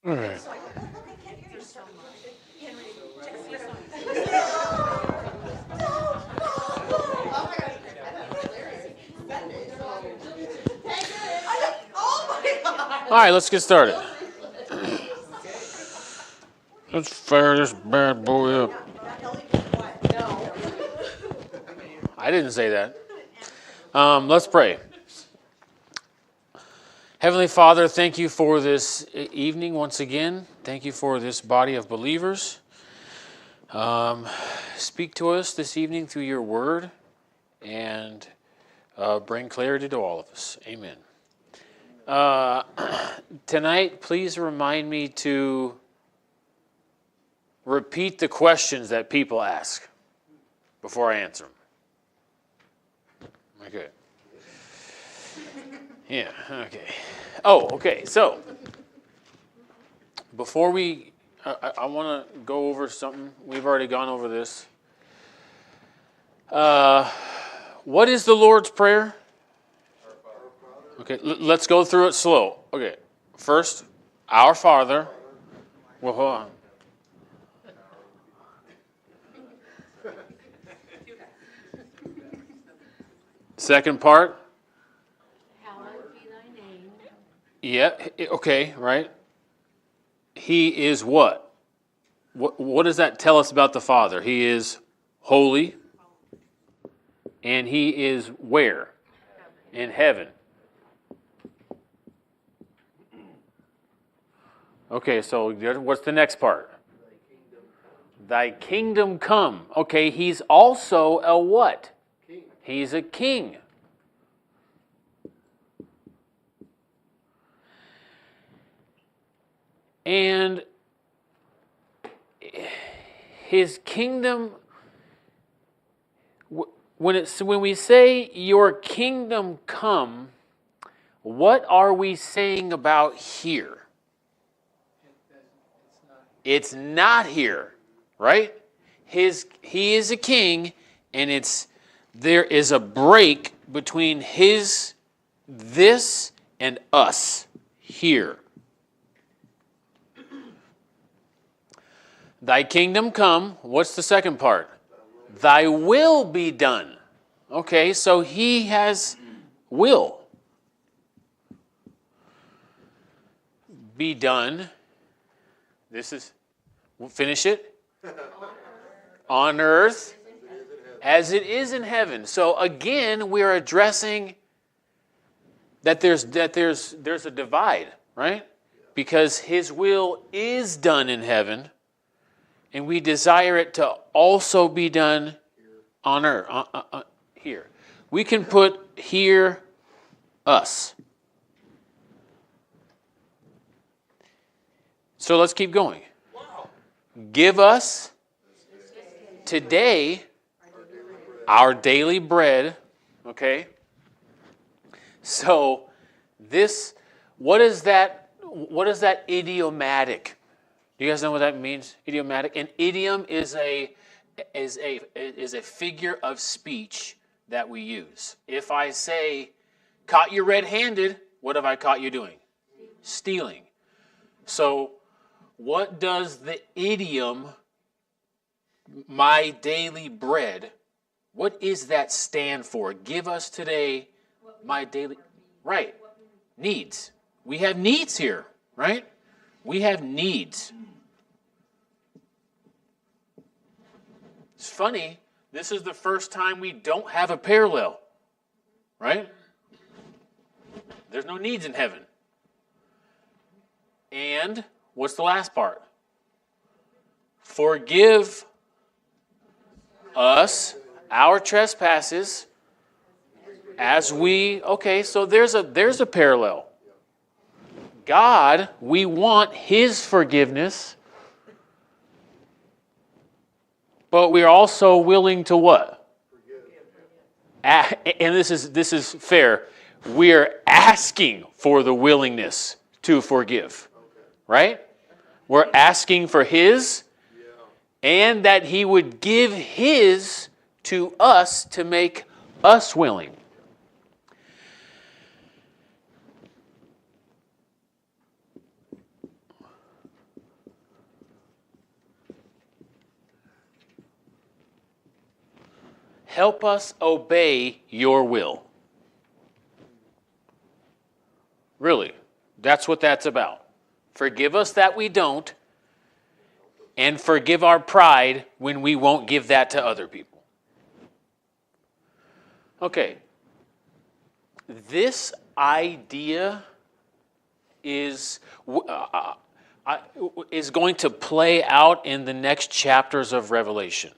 All right. All right, let's get started. Let's fire this bad boy up. I didn't say that. Let's pray. Heavenly Father, thank you for this evening once again. Thank you for this body of believers. Speak to us this evening through your word and bring clarity to all of us. Amen. Tonight, please remind me to repeat the questions that people ask before I answer them. Okay. Yeah, okay. Oh, okay. So, before I want to go over something. We've already gone over this. What is the Lord's Prayer? Okay, let's go through it slow. Okay, first, Our Father. Well, hold on. Second part. Hallowed be thy name. Yeah, okay, right. He is what? What does that tell us about the Father? He is holy, and he is where? In heaven. Okay, so what's the next part? Thy kingdom come. Okay, he's also a what? King. He's a king. And his kingdom, when we say your kingdom come, what are we saying about here? It's not here, right? He is a king, and there is a break between this and us here. Thy kingdom come. What's the second part? Thy will be done. Okay, so he has will. Be done. We'll finish it. On earth as it is in heaven. So again, we're addressing that there's a divide, right? Because his will is done in heaven, and we desire it to also be done on earth, here. We can put here us. So let's keep going. Give us today our daily bread, okay? So what is that idiomatic? Do you guys know what that means? Idiomatic? An idiom is a figure of speech that we use. If I say, caught you red-handed, what have I caught you doing? Stealing. So what does the idiom, my daily bread, what is that stand for? Give us today my daily, right, needs. We have needs here, right? We have needs. It's funny, this is the first time we don't have a parallel, right? There's no needs in heaven. And what's the last part? Forgive us our trespasses as we, okay, so there's a parallel. God, we want his forgiveness. But we're also willing to what? And this is fair. We're asking for the willingness to forgive. Right? We're asking for His, and that He would give His to us to make us willing. Help us obey your will. Really, that's what that's about. Forgive us that we don't, and forgive our pride when we won't give that to other people. Okay. This idea is going to play out in the next chapters of Revelation.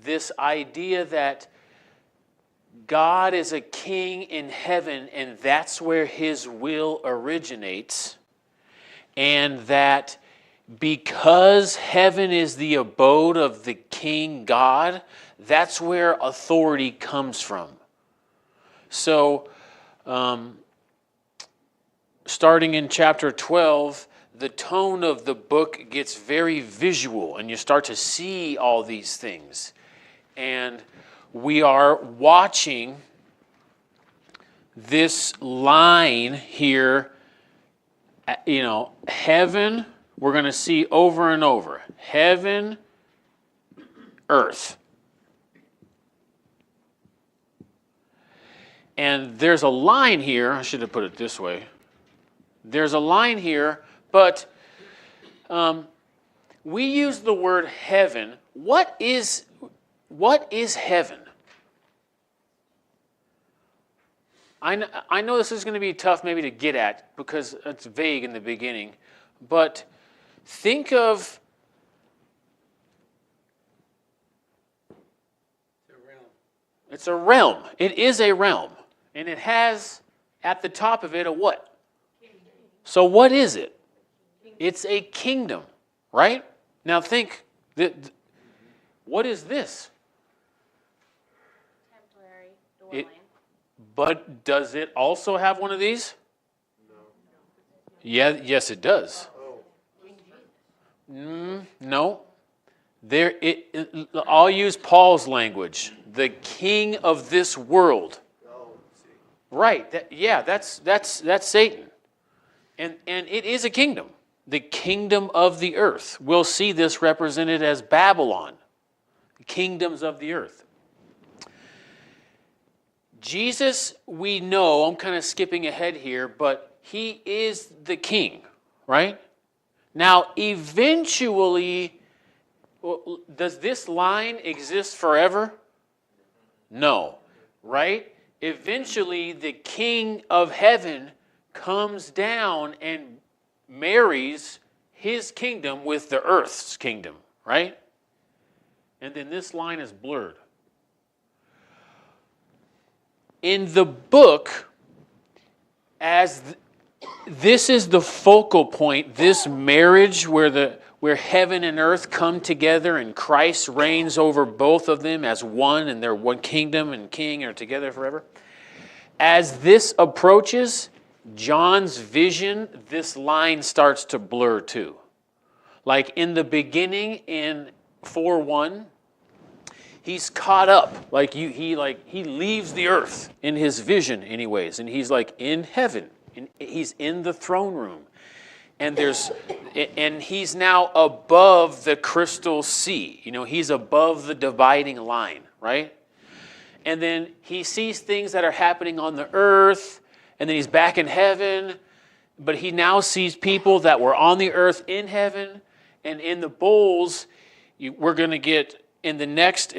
This idea that God is a king in heaven, and that's where His will originates, and that because heaven is the abode of the King God, that's where authority comes from. So, starting in chapter 12, the tone of the book gets very visual, and you start to see all these things. And we are watching this line here, heaven, we're going to see over and over. Heaven, earth. And there's a line here, I should have put it this way. There's a line here, but we use the word heaven. What is heaven? I know this is going to be tough maybe to get at because it's vague in the beginning, but think of it's a realm. It is a realm. And it has at the top of it a what? So what is it? It's a kingdom, right? Now think, what is this? Temporary dwelling. But does it also have one of these? No. Yeah, yes, it does. No. I'll use Paul's language. The king of this world. Right. That's Satan. And it is a kingdom. The kingdom of the earth. We'll see this represented as Babylon. The kingdoms of the earth. Jesus, we know, I'm kind of skipping ahead here, but He is the king, right? Now, eventually, does this line exist forever? No, right? Eventually, the king of heaven comes down and marries his kingdom with the earth's kingdom, right? And then this line is blurred. In the book, this is the focal point, this marriage where heaven and earth come together and Christ reigns over both of them as one, and they're one kingdom and king are together forever. As this approaches John's vision, this line starts to blur too. Like in the beginning in 4:1, he's caught up. Like he leaves the earth in his vision anyways, and he's like in heaven. And he's in the throne room. And he's now above the crystal sea. He's above the dividing line, right? And then he sees things that are happening on the earth, and then he's back in heaven, but he now sees people that were on the earth in heaven, and in the bowls, we're going to get in the next,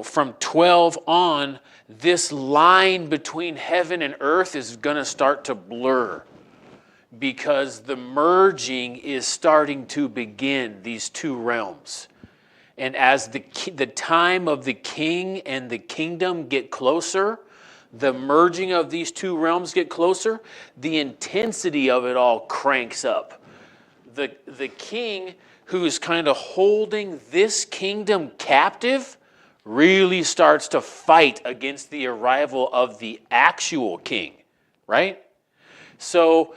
from 12 on, this line between heaven and earth is going to start to blur because the merging is starting to begin, these two realms. And as the time of the king and the kingdom get closer, the merging of these two realms get closer, the intensity of it all cranks up. the king who's kind of holding this kingdom captive really starts to fight against the arrival of the actual king, right? So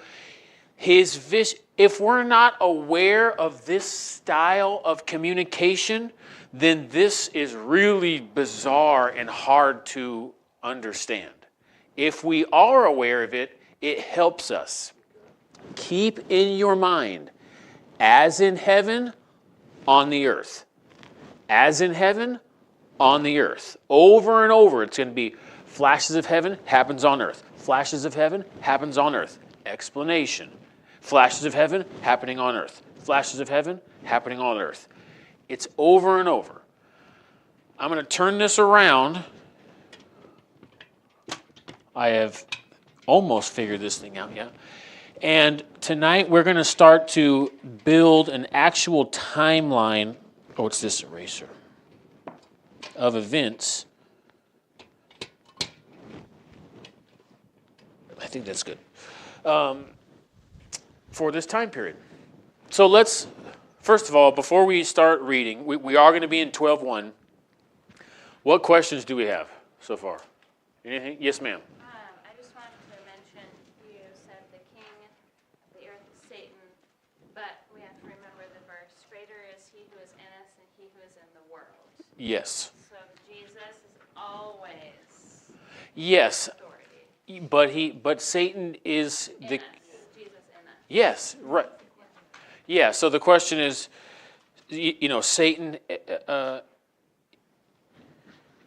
if we're not aware of this style of communication, then this is really bizarre and hard to understand. If we are aware of it, it helps us. Keep in your mind, as in heaven, on the earth. As in heaven, on the earth. Over and over, it's going to be flashes of heaven, happens on earth. Flashes of heaven, happens on earth. Explanation. Flashes of heaven, happening on earth. Flashes of heaven, happening on earth. It's over and over. I'm going to turn this around. I have almost figured this thing out, yeah. And tonight we're going to start to build an actual timeline. Oh, it's this eraser. Of events. I think that's good. For this time period. So let's, first of all, before we start reading, we are going to be in 12:1. What questions do we have so far? Anything? Yes, ma'am. I just wanted to mention, you said the king of the earth is Satan, but we have to remember the verse, greater is he who is in us than he who is in the world. Yes. So Jesus is always Yes. authority. But Satan is In the... us. Jesus in us. Yes, right. Yeah, so the question is, Satan...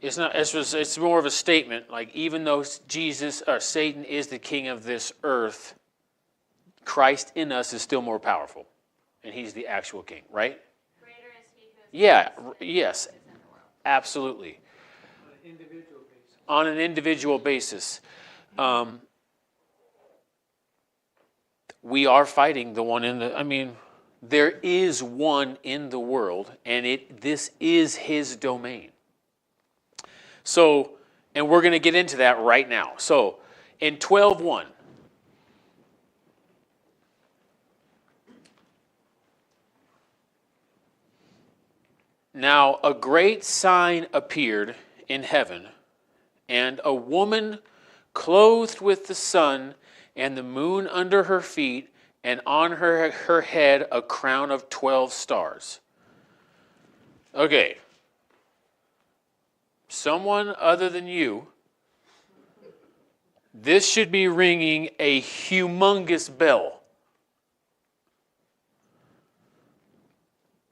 It's not. It's more of a statement. Like, even though Satan is the king of this earth, Christ in us is still more powerful, and he's the actual king, right? Greater is he who is Yeah. in us than Yes. he who is in the world. Absolutely. On an individual basis. We are fighting the one in the. I mean, there is one in the world, and this is his domain. So, and we're going to get into that right now. So, in 12:1, now a great sign appeared in heaven, and a woman clothed with the sun and the moon under her feet, and on her head a crown of 12 stars. Okay. Someone other than you, this should be ringing a humongous bell.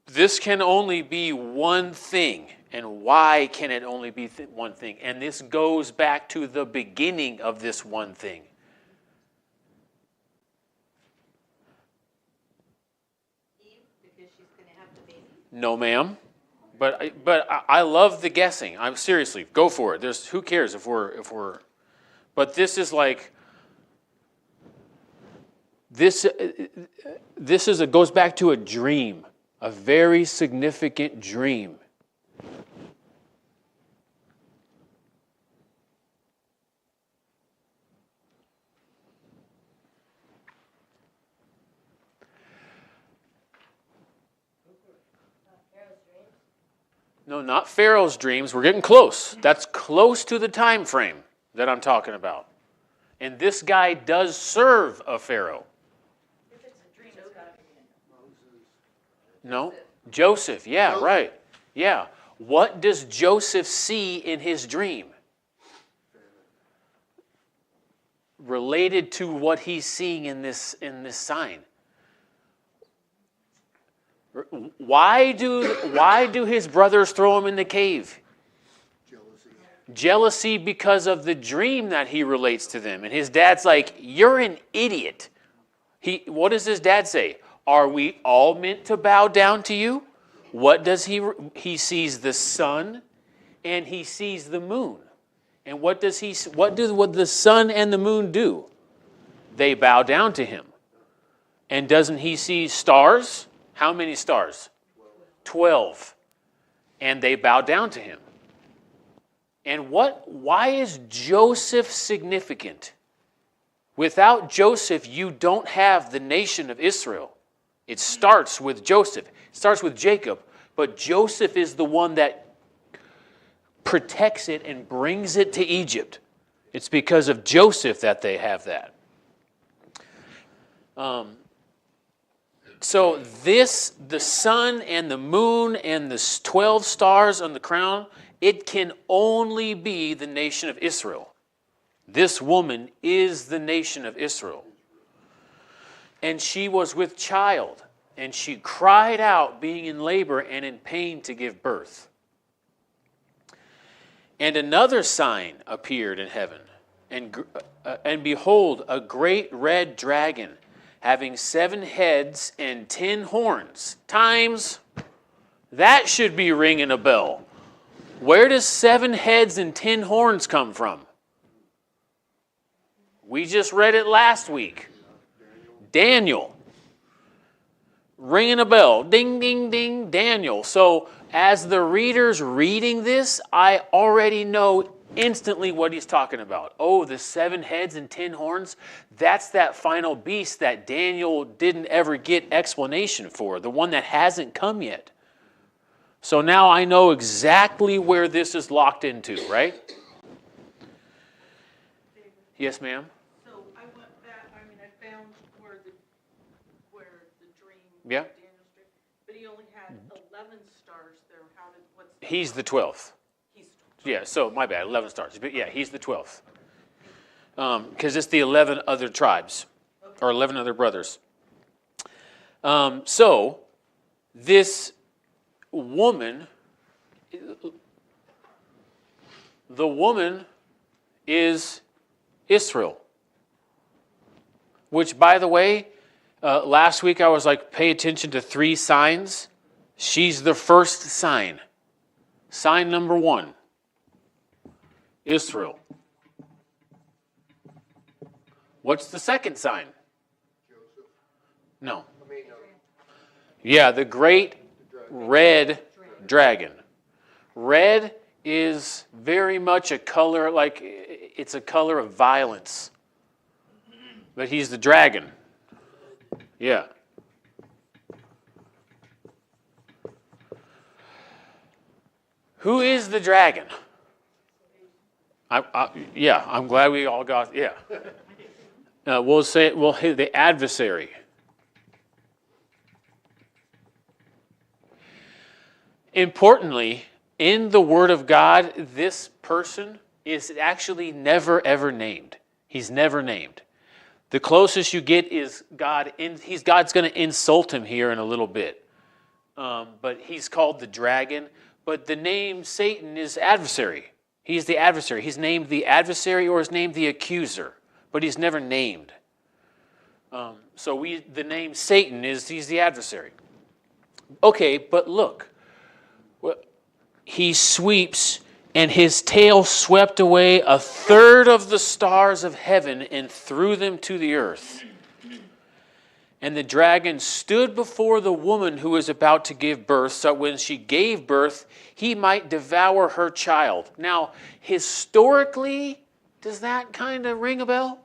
This can only be one thing. And why can it only be one thing? And this goes back to the beginning of this one thing. Eve, because she's going to have the baby? No, ma'am. But I love the guessing. I'm seriously, go for it. Who cares if we're but this is like this goes back to a dream, a very significant dream. No, not Pharaoh's dreams. We're getting close. That's close to the time frame that I'm talking about. And this guy does serve a Pharaoh. If it's a dream, it's got to be in No? Joseph. Yeah, right. Yeah. What does Joseph see in his dream? Related to what he's seeing in this sign. Why do his brothers throw him in the cave? Jealousy because of the dream that he relates to them. And his dad's like, you're an idiot. What does his dad say? Are we all meant to bow down to you? What does he sees the sun and he sees the moon. And what do the sun and the moon do? They bow down to him. And doesn't he see stars? How many stars? 12. And they bow down to him. And why is Joseph significant? Without Joseph, you don't have the nation of Israel. It starts with Joseph. It starts with Jacob. But Joseph is the one that protects it and brings it to Egypt. It's because of Joseph that they have that. So this, the sun and the moon and the 12 stars on the crown, it can only be the nation of Israel. This woman is the nation of Israel. And she was with child, and she cried out, being in labor and in pain to give birth. And another sign appeared in heaven, and behold, a great red dragon, having 7 heads and 10 horns. Times, that should be ringing a bell. Where does 7 heads and 10 horns come from? We just read it last week. Daniel. Ringing a bell. Ding, ding, ding, Daniel. So as the reader's reading this, I already know instantly what he's talking about. Oh, the 7 heads and 10 horns. That's that final beast that Daniel didn't ever get explanation for. The one that hasn't come yet. So now I know exactly where this is locked into, right? Yes, ma'am? So I went back, I found where the dream. Yeah. Daniel's dream, but he only had 11 stars there. What's the He's the 12th. He's Yeah, so my bad, 11 stars. But yeah, he's the 12th. Because it's the 11 other tribes, or 11 other brothers. So, this woman, the woman is Israel. Which, by the way, last week I was like, pay attention to 3 signs. She's the first sign. Sign number 1. Israel. What's the second sign? Joseph. No. No. Yeah, the great red dragon. Red is very much a color, like it's a color of violence. But he's the dragon. Yeah. Who is the dragon? I'm glad we all got, yeah. We'll say, the adversary. Importantly, in the Word of God, this person is actually never ever named. He's never named. The closest you get is God. God's going to insult him here in a little bit. But he's called the dragon. But the name Satan is adversary. He's the adversary. He's named the adversary or is named the accuser. But he's never named. The name Satan he's the adversary. Okay, but look. He sweeps, and his tail swept away 1/3 of the stars of heaven and threw them to the earth. And the dragon stood before the woman who was about to give birth, so when she gave birth, he might devour her child. Now, historically, does that kind of ring a bell?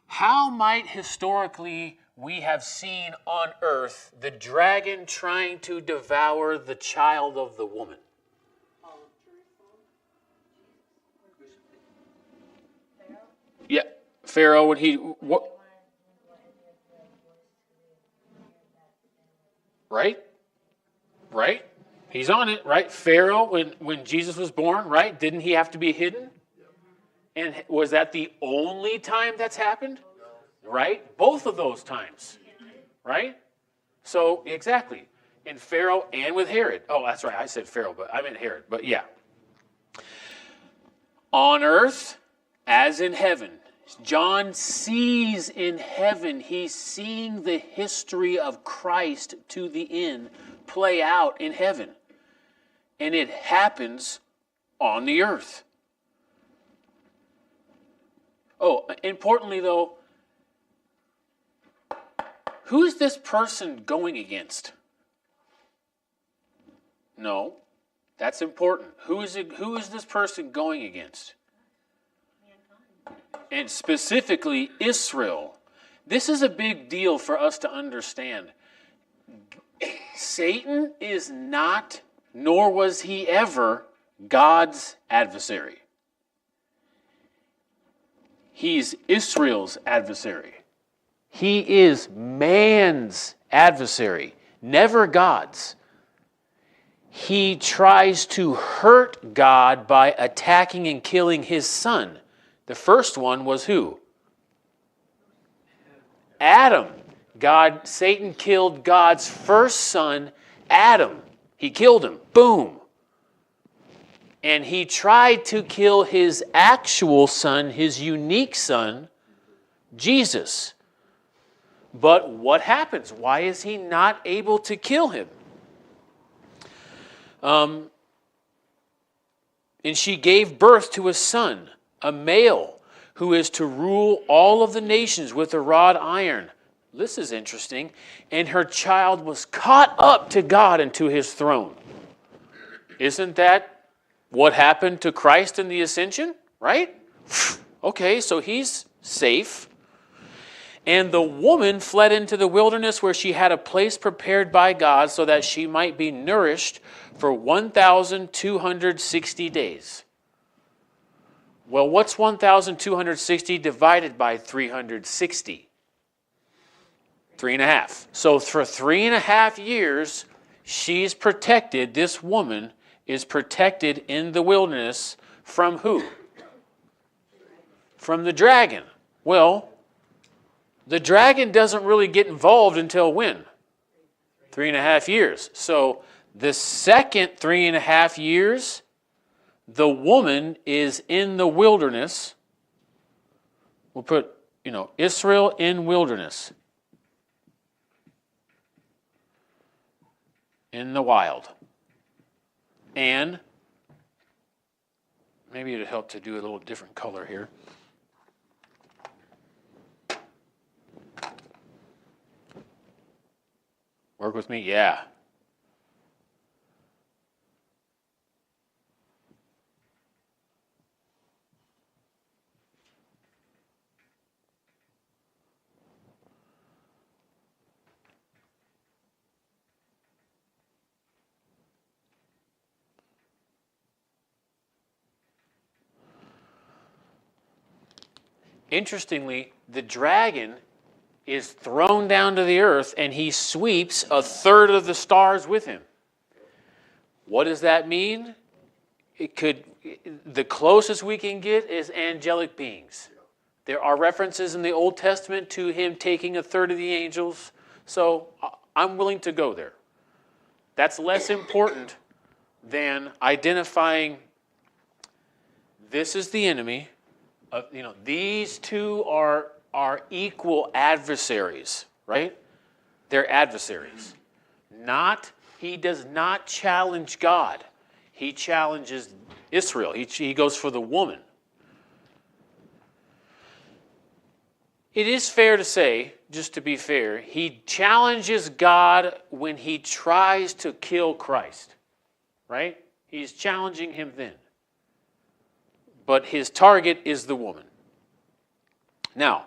How might historically we have seen on earth the dragon trying to devour the child of the woman? Yeah, Pharaoh, when he... What? Right? He's on it, right? Pharaoh, when Jesus was born, right? Didn't he have to be hidden? And was that the only time that's happened? Right? Both of those times. Right? So, exactly. In Pharaoh and with Herod. Oh, that's right. I said Pharaoh, but I meant Herod. But yeah. On earth as in heaven. John sees in heaven. He's seeing the history of Christ to the end play out in heaven. And it happens on the earth. Oh, importantly though, who is this person going against? No, that's important. Who is this person going against? and specifically Israel. This is a big deal for us to understand. Satan is not, nor was he ever, God's adversary. He's Israel's adversary. He is man's adversary, never God's. He tries to hurt God by attacking and killing his son. The first one was who? Adam. Satan killed God's first son, Adam. He killed him. Boom. And he tried to kill his actual son, his unique son, Jesus. But what happens? Why is he not able to kill him? And she gave birth to a son, a male, who is to rule all of the nations with a rod iron. This is interesting. And her child was caught up to God and to his throne. Isn't that what happened to Christ in the ascension? Right? Okay, so he's safe. And the woman fled into the wilderness where she had a place prepared by God so that she might be nourished for 1,260 days. Well, what's 1,260 divided by 360? 3.5. So for 3.5 years, she's protected. This woman is protected in the wilderness from who? From the dragon. Well, the dragon doesn't really get involved until when? 3.5 years. So the second 3.5 years, the woman is in the wilderness. We'll put, Israel in wilderness. In the wild. And maybe it'd help to do a little different color here. Work with me? Yeah. Interestingly, the dragon is thrown down to the earth and he sweeps 1/3 of the stars with him. What does that mean? The closest we can get is angelic beings. There are references in the Old Testament to him taking 1/3 of the angels. So I'm willing to go there. That's less important than identifying this is the enemy. These two are equal adversaries, right? They're adversaries. He does not challenge God. He challenges Israel. He goes for the woman. It is fair to say, just to be fair, he challenges God when he tries to kill Christ, right? He's challenging him then. But his target is the woman. Now,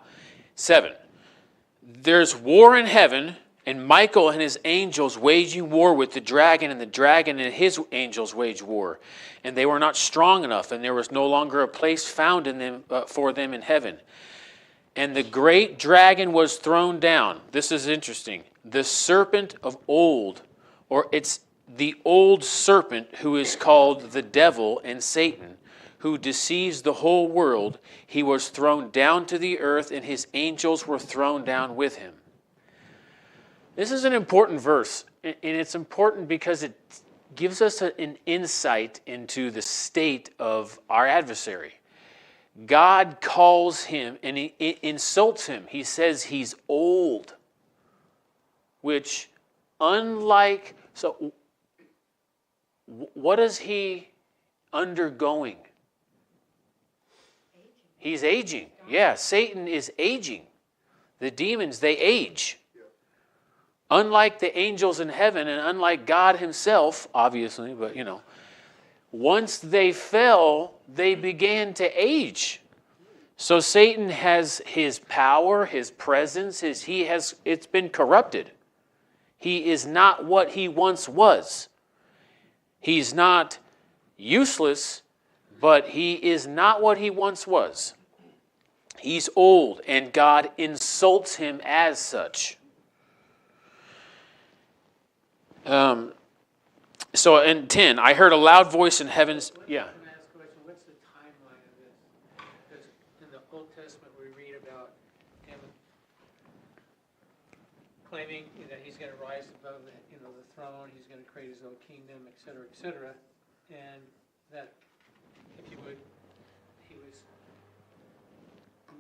7. There's war in heaven, and Michael and his angels waging war with the dragon, and the dragon and his angels wage war. And they were not strong enough, and there was no longer a place found in them for them in heaven. And the great dragon was thrown down. This is interesting. The serpent of old, or it's the old serpent who is called the devil and Satan, who deceives the whole world. He was thrown down to the earth, and his angels were thrown down with him. This is an important verse, and it's important because it gives us an insight into the state of our adversary. God calls him and he insults him. He says he's old, which what is he undergoing? He's aging. Yeah, Satan is aging. The demons, they age. Unlike the angels in heaven and unlike God himself, obviously, but once they fell, they began to age. So Satan has his power, his presence, it's been corrupted. He is not what he once was. He's not useless, but he is not what he once was. He's old, and God insults him as such. So in 10, I heard a loud voice in heavens. Yeah. Can I ask a question? What's the timeline of this? Because in the Old Testament, we read about him claiming that he's going to rise above the throne, he's going to create his own kingdom, et cetera, and that if you would, he was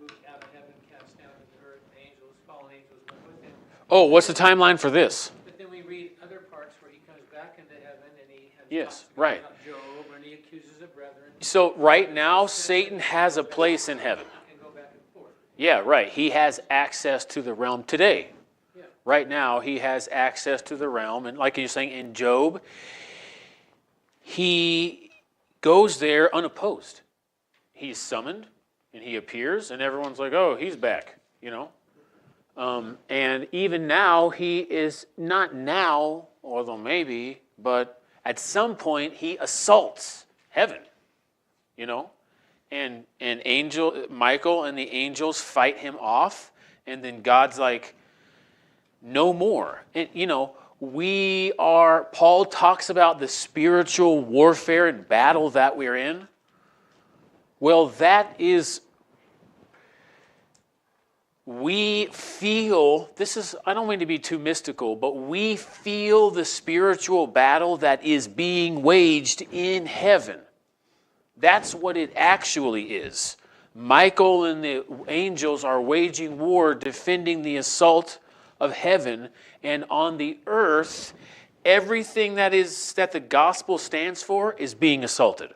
moved out of heaven, cast down to the earth, the angels, fallen angels went with him. Oh, what's the timeline for this? But then we read other parts where he comes back into heaven and he has Yes, talks right. about Job, and he accuses the brethren. So right now, Satan has a place in heaven. And go back and forth. Yeah, right. He has access to the realm today. Yeah. Right now, he has access to the realm. And like you're saying, in Job, he goes there unopposed. He's summoned, and he appears, and everyone's like, oh, he's back, And even now, he is not now, although maybe, but at some point, he assaults heaven, And Michael and the angels fight him off, and then God's like, no more. And, Paul talks about the spiritual warfare and battle that we're in. Well, we feel, I don't mean to be too mystical, but we feel the spiritual battle that is being waged in heaven. That's what it actually is. Michael and the angels are waging war, defending the assault of heaven, and on the earth, everything that the gospel stands for is being assaulted.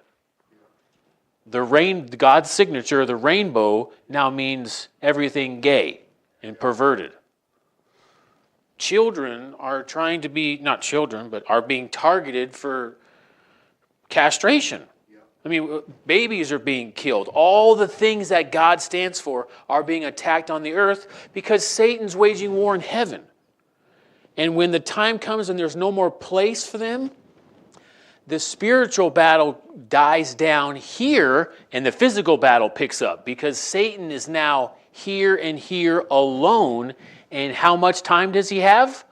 God's signature, the rainbow, now means everything gay and perverted. Children are trying to be, not children, but are being targeted for castration. I mean, babies are being killed. All the things that God stands for are being attacked on the earth because Satan's waging war in heaven. And when the time comes and there's no more place for them, the spiritual battle dies down here and the physical battle picks up because Satan is now here and here alone. And how much time does he have?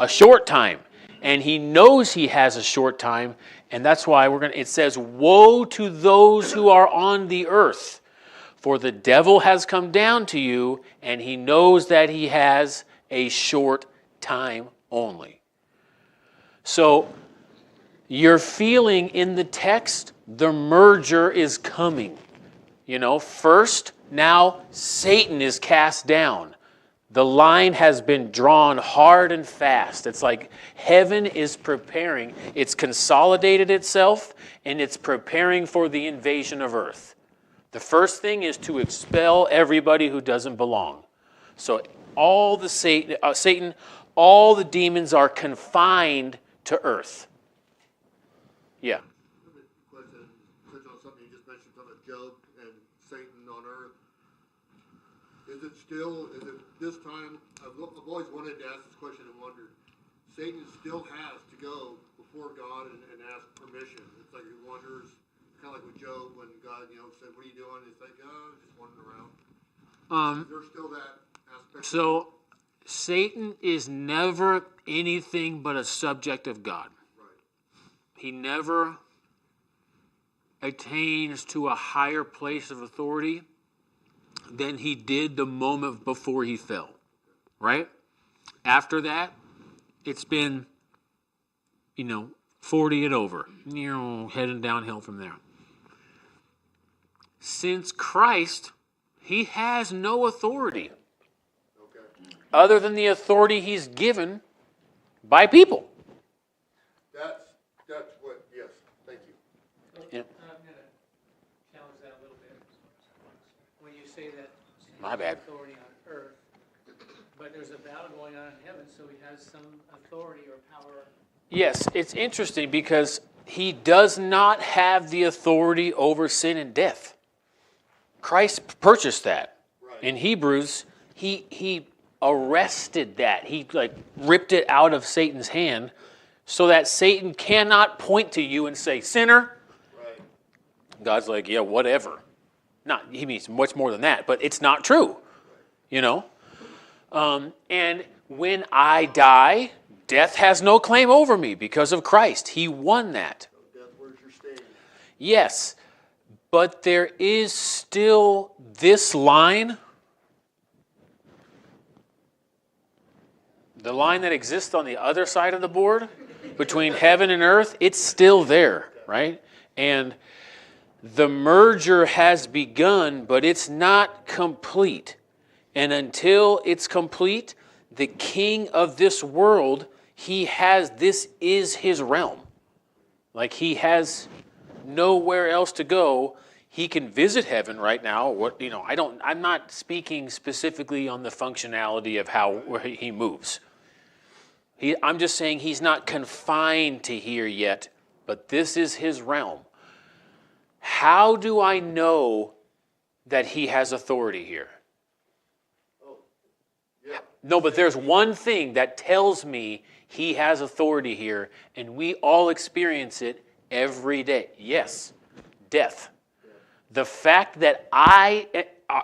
A short time. And he knows he has a short time. And that's why it says, woe to those who are on the earth, for the devil has come down to you, and he knows that he has a short time only. So you're feeling in the text, the merger is coming. First, now Satan is cast down. The line has been drawn hard and fast. It's like heaven is preparing. It's consolidated itself, and it's preparing for the invasion of earth. The first thing is to expel everybody who doesn't belong. So all the Satan, all the demons are confined to earth. Yeah. Question, touch on something you just mentioned, something about Job and Satan on earth. Is it this time, I've always wanted to ask this question and wondered, Satan still has to go before God and ask permission. It's like he wanders, kind of like with Job when God, said, what are you doing? He's like, oh, I'm just wandering around. Is there still that aspect? So Satan is never anything but a subject of God. Right. He never attains to a higher place of authority than he did the moment before he fell, right? After that, it's been, 40 and over, heading downhill from there. Since Christ, he has no authority other than the authority he's given by people. That's what, yes, thank you. Yeah. I'm going to challenge that a little bit. When you say that he My has bad. authority on earth, but there's a battle going on in heaven, so he has some authority or power. Yes, it's interesting because he does not have the authority over sin and death. Christ purchased that. Right. In Hebrews, he arrested that. He like ripped it out of Satan's hand so that Satan cannot point to you and say, sinner. Right. God's like, yeah, whatever. Not, he means much more than that, but it's not true, you know? And when I die, death has no claim over me because of Christ. He won that. Death, where's your sting? Yes, but there is still this line, the line that exists on the other side of the board between heaven and earth, it's still there, right? And the merger has begun, but it's not complete. And until it's complete, the king of this world, this is his realm. Like he has nowhere else to go. He can visit heaven right now. I'm not speaking specifically on the functionality of how he moves. I'm just saying he's not confined to here yet, but this is his realm. How do I know that he has authority here? Yeah. No, but there's one thing that tells me he has authority here, and we all experience it every day. Yes, death. The fact that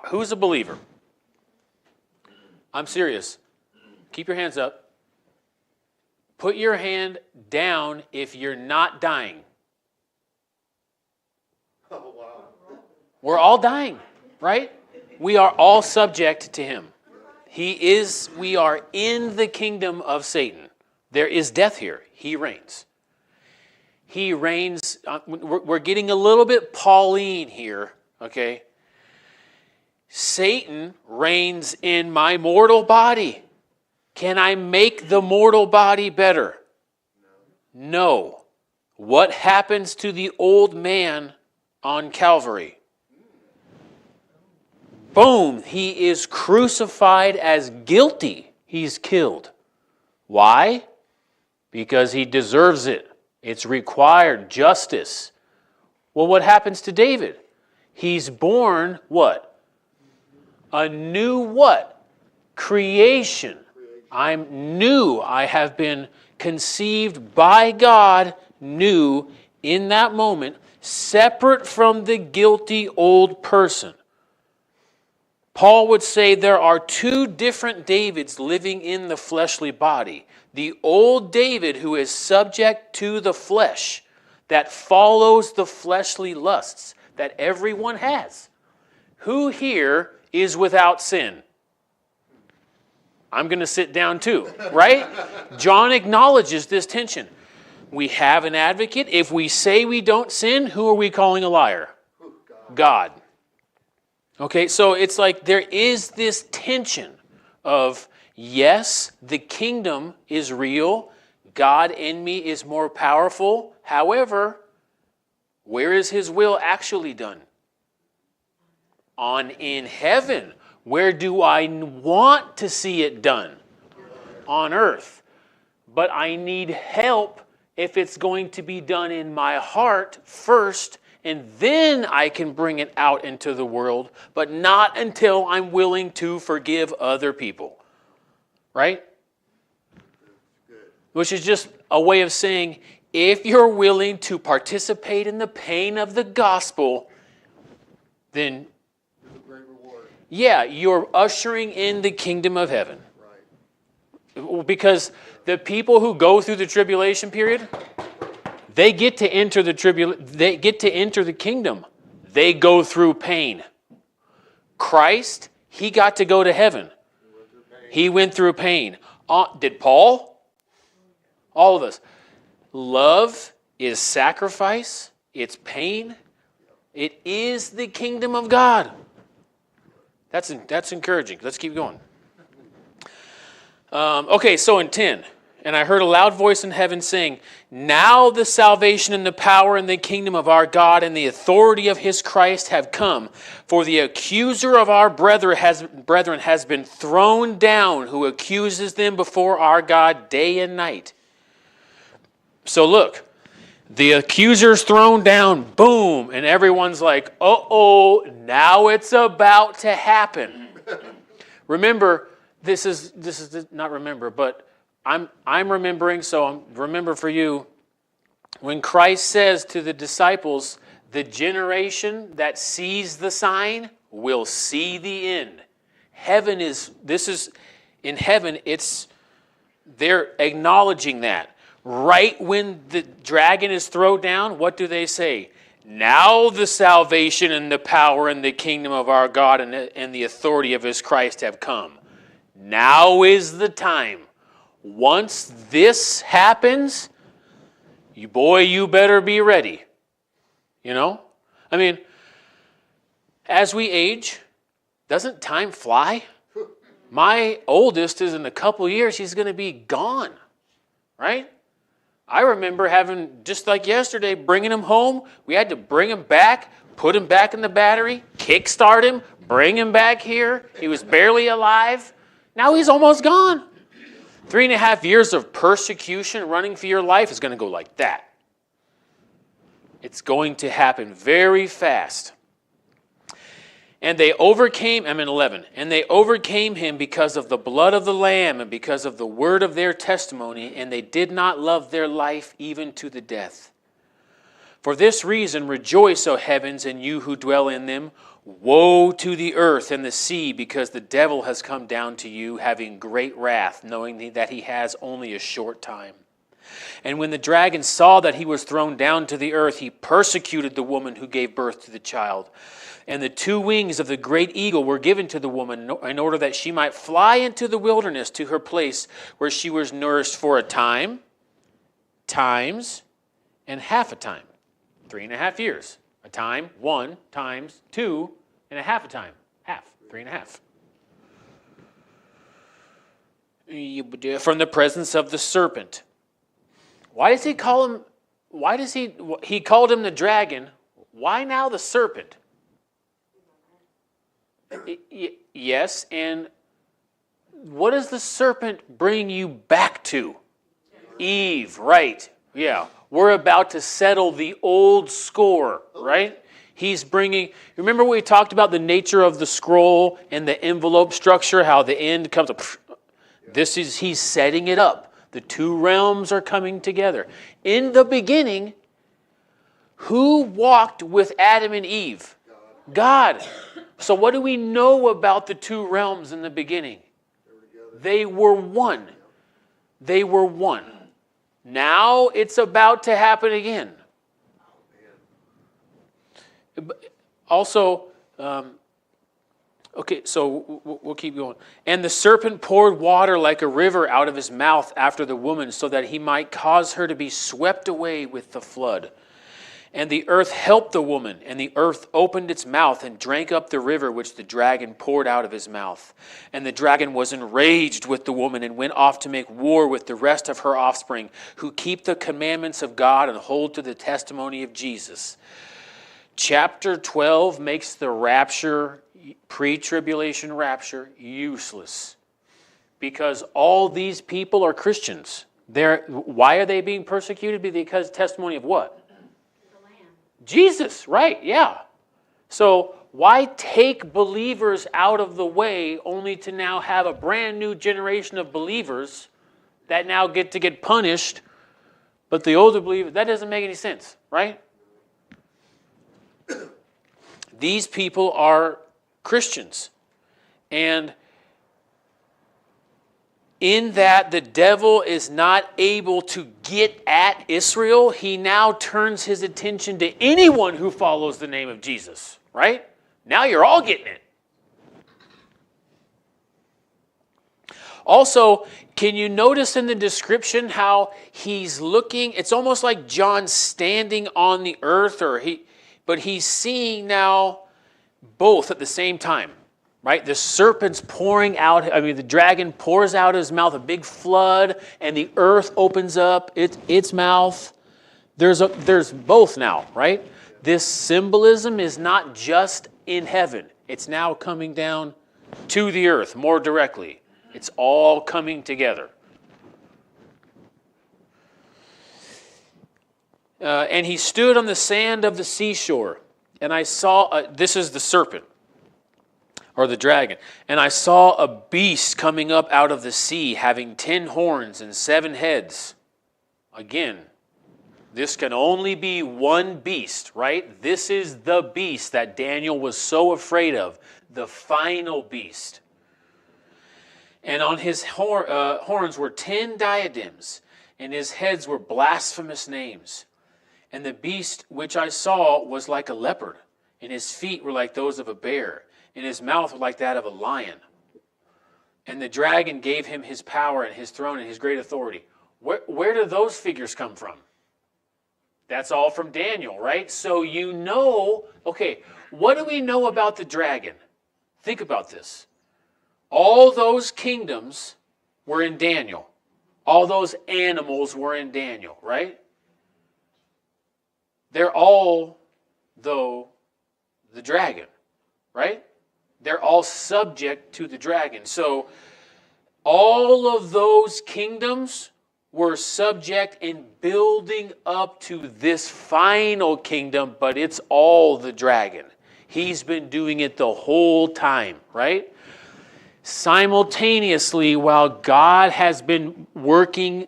who's a believer? I'm serious. Keep your hands up. Put your hand down if you're not dying. Oh, wow. We're all dying, right? We are all subject to him. We are in the kingdom of Satan. There is death here. He reigns. He reigns. We're getting a little bit Pauline here, okay? Satan reigns in my mortal body. Can I make the mortal body better? No. What happens to the old man on Calvary? Boom, he is crucified as guilty. He's killed. Why? Because he deserves it. It's required justice. Well, what happens to David? He's born what? A new what? Creation. I'm new. I have been conceived by God, new in that moment, separate from the guilty old person. Paul would say there are two different Davids living in the fleshly body. The old David who is subject to the flesh, that follows the fleshly lusts that everyone has. Who here is without sin? I'm going to sit down too, right? John acknowledges this tension. We have an advocate. If we say we don't sin, who are we calling a liar? God. Okay, so it's like there is this tension of, yes, the kingdom is real. God in me is more powerful. However, where is his will actually done? In heaven. Where do I want to see it done? On earth. But I need help if it's going to be done in my heart first, and then I can bring it out into the world, but not until I'm willing to forgive other people. Right? Which is just a way of saying, if you're willing to participate in the pain of the gospel, then Great reward. yeah, you're ushering in the kingdom of heaven. Right. Because the people who go through the tribulation period, they get to enter they get to enter the kingdom. They go through pain. Christ, he got to go to heaven. He went through pain. Did Paul? All of us. Love is sacrifice. It's pain. It is the kingdom of God. That's encouraging. Let's keep going. Okay, so in 10, and I heard a loud voice in heaven saying, now the salvation and the power and the kingdom of our God and the authority of his Christ have come. For the accuser of our brethren has been thrown down, who accuses them before our God day and night. So look, The accuser's thrown down, boom, and everyone's like, uh-oh, now it's about to happen. Remember, this is not remember, but I'm remembering, so remember for you, when Christ says to the disciples, the generation that sees the sign will see the end. In heaven, they're acknowledging that. Right when the dragon is thrown down, what do they say? Now the salvation and the power and the kingdom of our God and the authority of his Christ have come. Now is the time. Once this happens, you better be ready. You know? I mean, as we age, doesn't time fly? My oldest is in a couple years, he's going to be gone. Right? I remember having, just like yesterday, bringing him home. We had to bring him back, put him back in the battery, kickstart him, bring him back here. He was barely alive. Now he's almost gone. 3.5 years of persecution running for your life is going to go like that. It's going to happen very fast. And they overcame, I'm in 11, and they overcame him because of the blood of the Lamb and because of the word of their testimony, and they did not love their life even to the death. For this reason, rejoice, O heavens, and you who dwell in them. Woe to the earth and the sea, because the devil has come down to you, having great wrath, knowing that he has only a short time. And when the dragon saw that he was thrown down to the earth, he persecuted the woman who gave birth to the child. And the 2 wings of the great eagle were given to the woman in order that she might fly into the wilderness to her place where she was nourished for a time, times, and half a time. 3.5 years. A time, 1 times 2, and a half a time. Half, 3.5. From the presence of the serpent. Why does he call him, he called him the dragon. Why now the serpent? Yes, and what does the serpent bring you back to? Eve, right. Yeah, we're about to settle the old score, right? He's bringing, remember we talked about the nature of the scroll and the envelope structure, how the end comes up. He's setting it up. The 2 realms are coming together. In the beginning, who walked with Adam and Eve? God. So what do we know about the 2 realms in the beginning? They were one. They were one. Now it's about to happen again. Also, okay, so we'll keep going. And the serpent poured water like a river out of his mouth after the woman, so that he might cause her to be swept away with the flood. And the earth helped the woman, and the earth opened its mouth and drank up the river which the dragon poured out of his mouth. And the dragon was enraged with the woman and went off to make war with the rest of her offspring, who keep the commandments of God and hold to the testimony of Jesus. Chapter 12 makes the rapture, pre-tribulation rapture, useless. Because all these people are Christians. Why are they being persecuted? Because testimony of what? Jesus, right, yeah. So why take believers out of the way only to now have a brand new generation of believers that now get punished, but the older believers, that doesn't make any sense, right? These people are Christians. And in that the devil is not able to get at Israel, he now turns his attention to anyone who follows the name of Jesus, right? Now you're all getting it. Also, can you notice in the description how he's looking? It's almost like John standing on the earth, but he's seeing now both at the same time. Right? The serpent's pouring out, the dragon pours out his mouth, a big flood, and the earth opens up its mouth. There's both now, right? This symbolism is not just in heaven. It's now coming down to the earth more directly. It's all coming together. And he stood on the sand of the seashore. And I saw, this is the serpent, or the dragon. And I saw a beast coming up out of the sea, having 10 horns and 7 heads. Again, this can only be one beast, right? This is the beast that Daniel was so afraid of, the final beast. And on his horns were 10 diadems, and his heads were blasphemous names. And the beast which I saw was like a leopard, and his feet were like those of a bear, and his mouth was like that of a lion. And the dragon gave him his power and his throne and his great authority. Where do those figures come from? That's all from Daniel, right? So you know, okay, what do we know about the dragon? Think about this. All those kingdoms were in Daniel. All those animals were in Daniel, right? They're all, though, the dragon, right? They're all subject to the dragon. So all of those kingdoms were subject and building up to this final kingdom, but it's all the dragon. He's been doing it the whole time, right? Simultaneously, while God has been working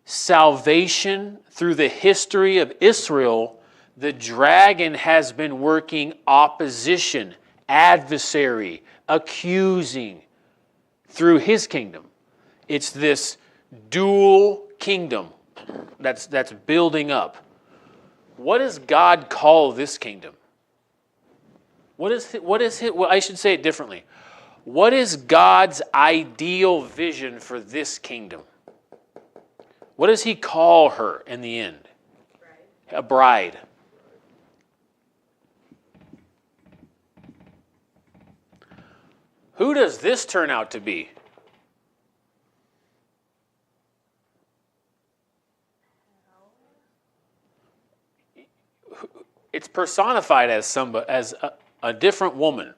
salvation through the history of Israel, the dragon has been working opposition, adversary, accusing through his kingdom. It's this dual kingdom that's building up. What does God call this kingdom? What is it? Well, I should say it differently. What is God's ideal vision for this kingdom? What does he call her in the end? A bride. Who does this turn out to be? It's personified as a different woman,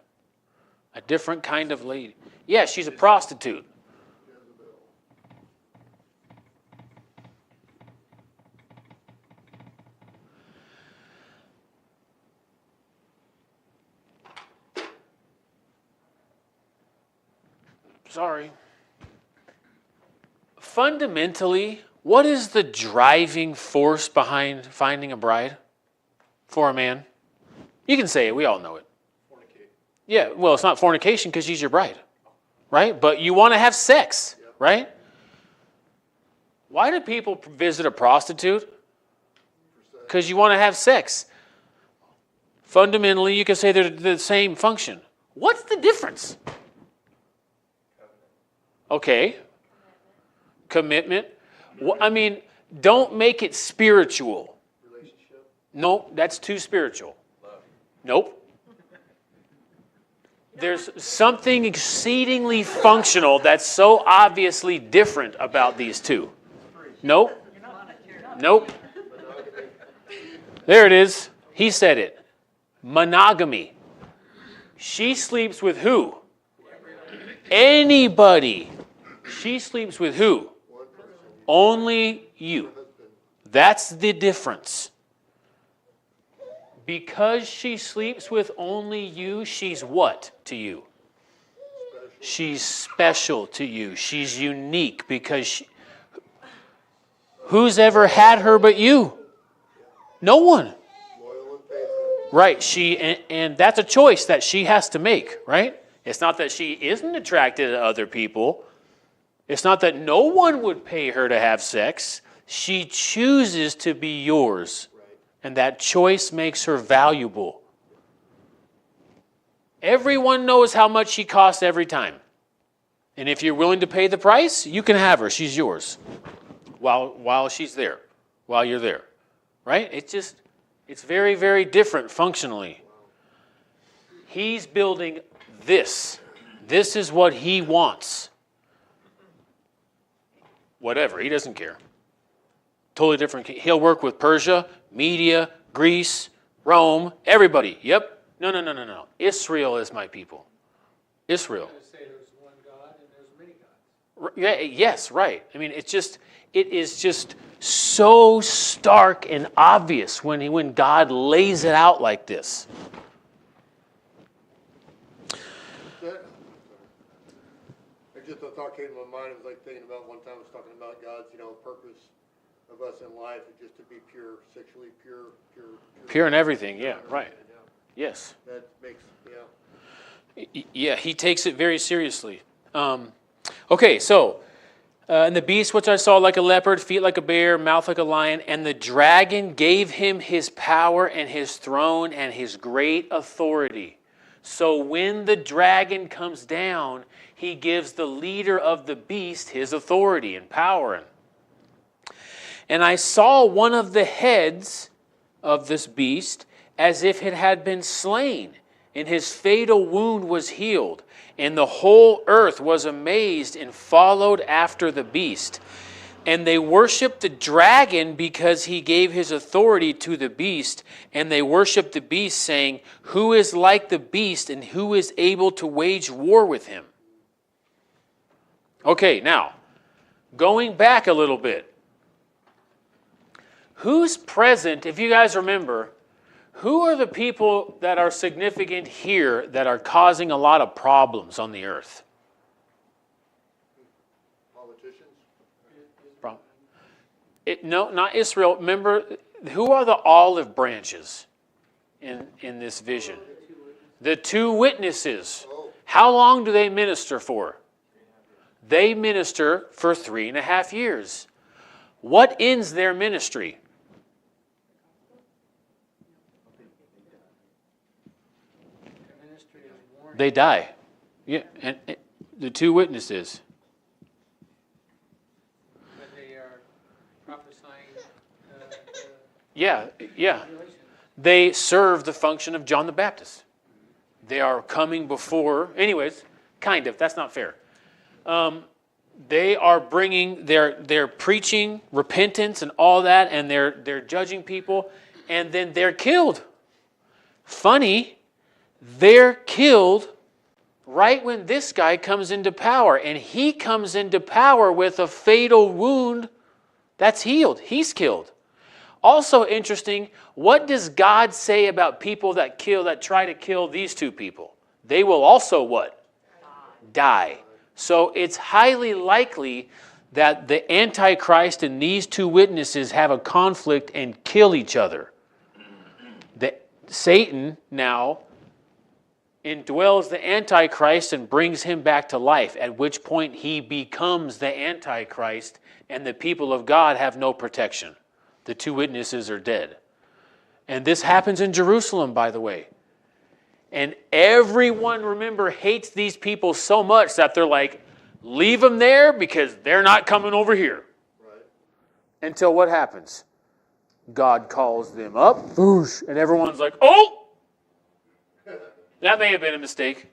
a different kind of lady. Yeah, she's a prostitute. Sorry. Fundamentally, what is the driving force behind finding a bride for a man? You can say it. We all know it. Fornicate. Yeah, well, it's not fornication because she's your bride, right? But you want to have sex, right? Why do people visit a prostitute? Because you want to have sex. Fundamentally, you can say they're the same function. What's the difference? Okay. Commitment. Well, I mean, don't make it spiritual. Relationship. No, that's too spiritual. Love. Nope. There's something exceedingly functional that's so obviously different about these two. Nope. Nope. There it is. He said it. Monogamy. She sleeps with who? Anybody. She sleeps with who? Only you. That's the difference. Because she sleeps with only you, she's what to you? She's special to you. She's unique because who's ever had her but you? No one. Loyal and faithful. Right. And that's a choice that she has to make, right? It's not that she isn't attracted to other people. It's not that no one would pay her to have sex. She chooses to be yours. And that choice makes her valuable. Everyone knows how much she costs every time. And if you're willing to pay the price, you can have her. She's yours. While she's there. While you're there. Right? It's very, very different functionally. He's building this. This is what he wants. Whatever. He doesn't care. Totally different. He'll work with Persia, Media, Greece, Rome, everybody. Yep. No. Israel is my people. Israel. Say there's one God and there's many gods. Yes, right. I mean, it is just so stark and obvious when God lays it out like this. Just a thought came to my mind. It was like thinking about one time I was talking about God's, purpose of us in life is just to be pure, sexually pure. Pure in everything, yeah, right. Yes. That makes, Yeah, he takes it very seriously. Okay, so, and the beast which I saw like a leopard, feet like a bear, mouth like a lion, and the dragon gave him his power and his throne and his great authority. So when the dragon comes down, he gives the leader of the beast his authority and power. And I saw one of the heads of this beast as if it had been slain, and his fatal wound was healed. And the whole earth was amazed and followed after the beast. And they worshiped the dragon because he gave his authority to the beast. And they worshiped the beast, saying, "Who is like the beast, and who is able to wage war with him?" Okay, now, going back a little bit. Who's present, if you guys remember, who are the people that are significant here that are causing a lot of problems on the earth? politicians. No, not Israel. Remember, who are the olive branches in this vision? The two witnesses. How long do they minister for? They minister for 3.5 years. What ends their ministry? They die. Yeah, and the two witnesses. But they are prophesying Yeah. tribulation. They serve the function of John the Baptist. They are coming before, anyways, kind of, that's not fair. They are bringing, they're preaching repentance and all that, and they're judging people, and then they're killed. Funny, they're killed right when this guy comes into power, and he comes into power with a fatal wound that's healed. He's killed. Also interesting, what does God say about people that try to kill these two people? They will also what? Die. So it's highly likely that the Antichrist and these two witnesses have a conflict and kill each other. Satan now indwells the Antichrist and brings him back to life, at which point he becomes the Antichrist, and the people of God have no protection. The two witnesses are dead. And this happens in Jerusalem, by the way. And everyone, remember, hates these people so much that they're like, leave them there because they're not coming over here. Right. Until what happens? God calls them up, whoosh, and everyone's like, oh! That may have been a mistake.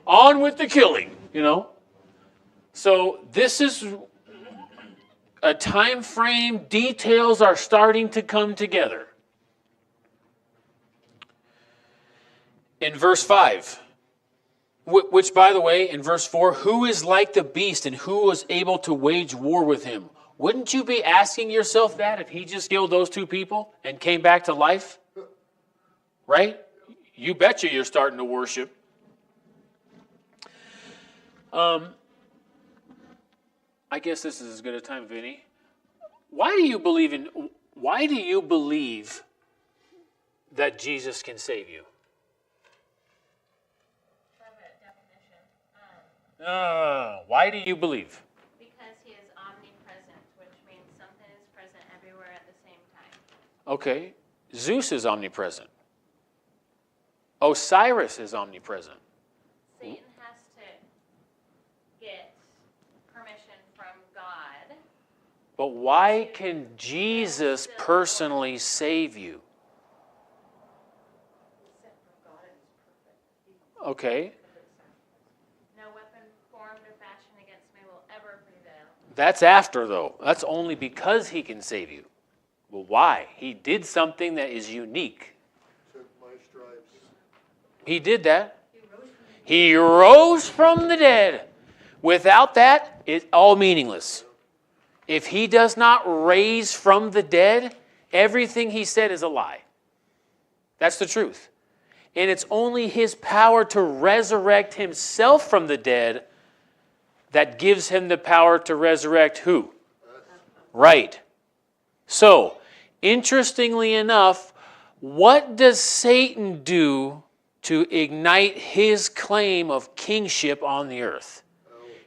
On with the killing, So this is a time frame. Details are starting to come together. In verse 5, which, by the way, in verse 4, who is like the beast and who was able to wage war with him? Wouldn't you be asking yourself that if he just killed those two people and came back to life? Right? You betcha you're starting to worship. I guess this is as good a time, Vinny. Why do you believe that Jesus can save you? Why do you believe? Because he is omnipresent, which means something is present everywhere at the same time. Okay. Zeus is omnipresent. Osiris is omnipresent. Satan has to get permission from God. But why can Jesus personally save you? Okay. No weapon formed or fashioned against me will ever prevail. That's after, though. That's only because he can save you. Well, why? He did something that is unique. Took my stripes. He did that. He rose from the dead. Without that, it's all meaningless. If he does not raise from the dead, everything he said is a lie. That's the truth. And it's only his power to resurrect himself from the dead that gives him the power to resurrect who? Right. So, interestingly enough, what does Satan do to ignite his claim of kingship on the earth?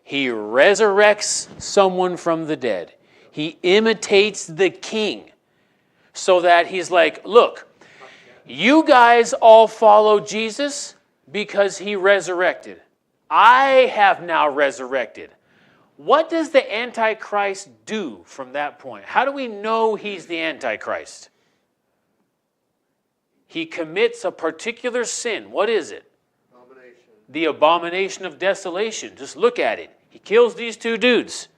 He resurrects someone from the dead. He imitates the king so that he's like, look, you guys all follow Jesus because he resurrected. I have now resurrected. What does the Antichrist do from that point? How do we know he's the Antichrist? He commits a particular sin. What is it? Abomination. The abomination of desolation. Just look at it. He kills these two dudes.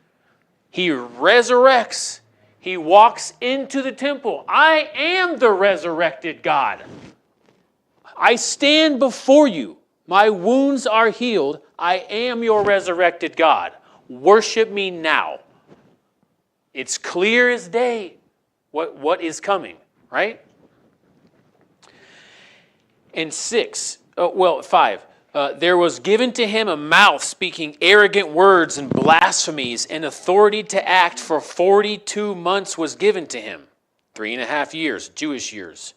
He resurrects. He walks into the temple. I am the resurrected God. I stand before you. My wounds are healed. I am your resurrected God. Worship me now. It's clear as day what is coming, right? And 5. There was given to him a mouth speaking arrogant words and blasphemies, and authority to act for 42 months was given to him. 3.5 years, Jewish years.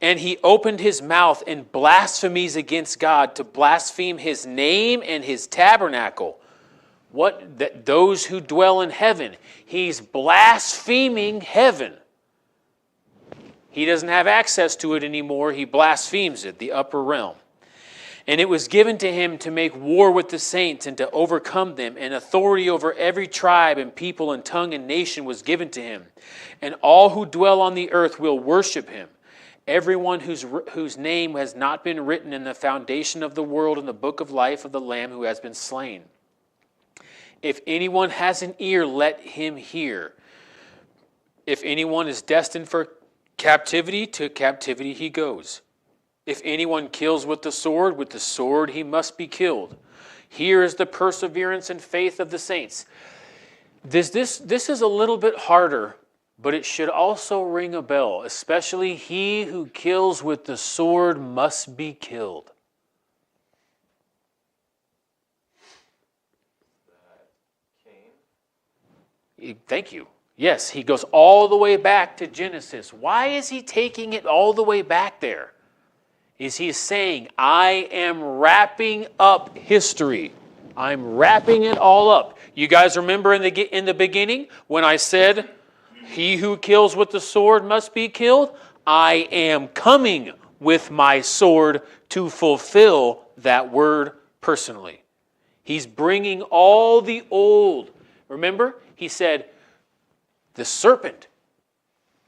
And he opened his mouth in blasphemies against God, to blaspheme his name and his tabernacle. Those who dwell in heaven. He's blaspheming heaven. He doesn't have access to it anymore. He blasphemes it, the upper realm. And it was given to him to make war with the saints and to overcome them. And authority over every tribe and people and tongue and nation was given to him. And all who dwell on the earth will worship him. Everyone whose name has not been written in the foundation of the world in the book of life of the Lamb who has been slain. If anyone has an ear, let him hear. If anyone is destined for captivity, to captivity he goes. If anyone kills with the sword he must be killed. Here is the perseverance and faith of the saints. This is a little bit harder, but it should also ring a bell. Especially he who kills with the sword must be killed. Thank you. Yes, he goes all the way back to Genesis. Why is he taking it all the way back there? Is he saying, I am wrapping up history. I'm wrapping it all up. You guys remember in the beginning when I said, he who kills with the sword must be killed? I am coming with my sword to fulfill that word personally. He's bringing all the old. Remember, he said, the serpent.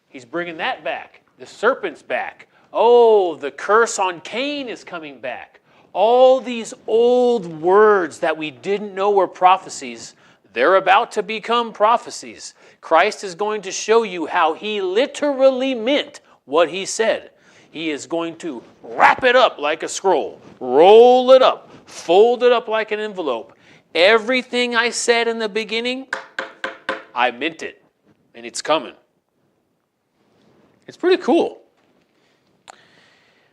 He's bringing that back. The serpent's back. Oh, the curse on Cain is coming back. All these old words that we didn't know were prophecies, they're about to become prophecies. Christ is going to show you how he literally meant what he said. He is going to wrap it up like a scroll, roll it up, fold it up like an envelope. Everything I said in the beginning, I meant it, and it's coming. It's pretty cool.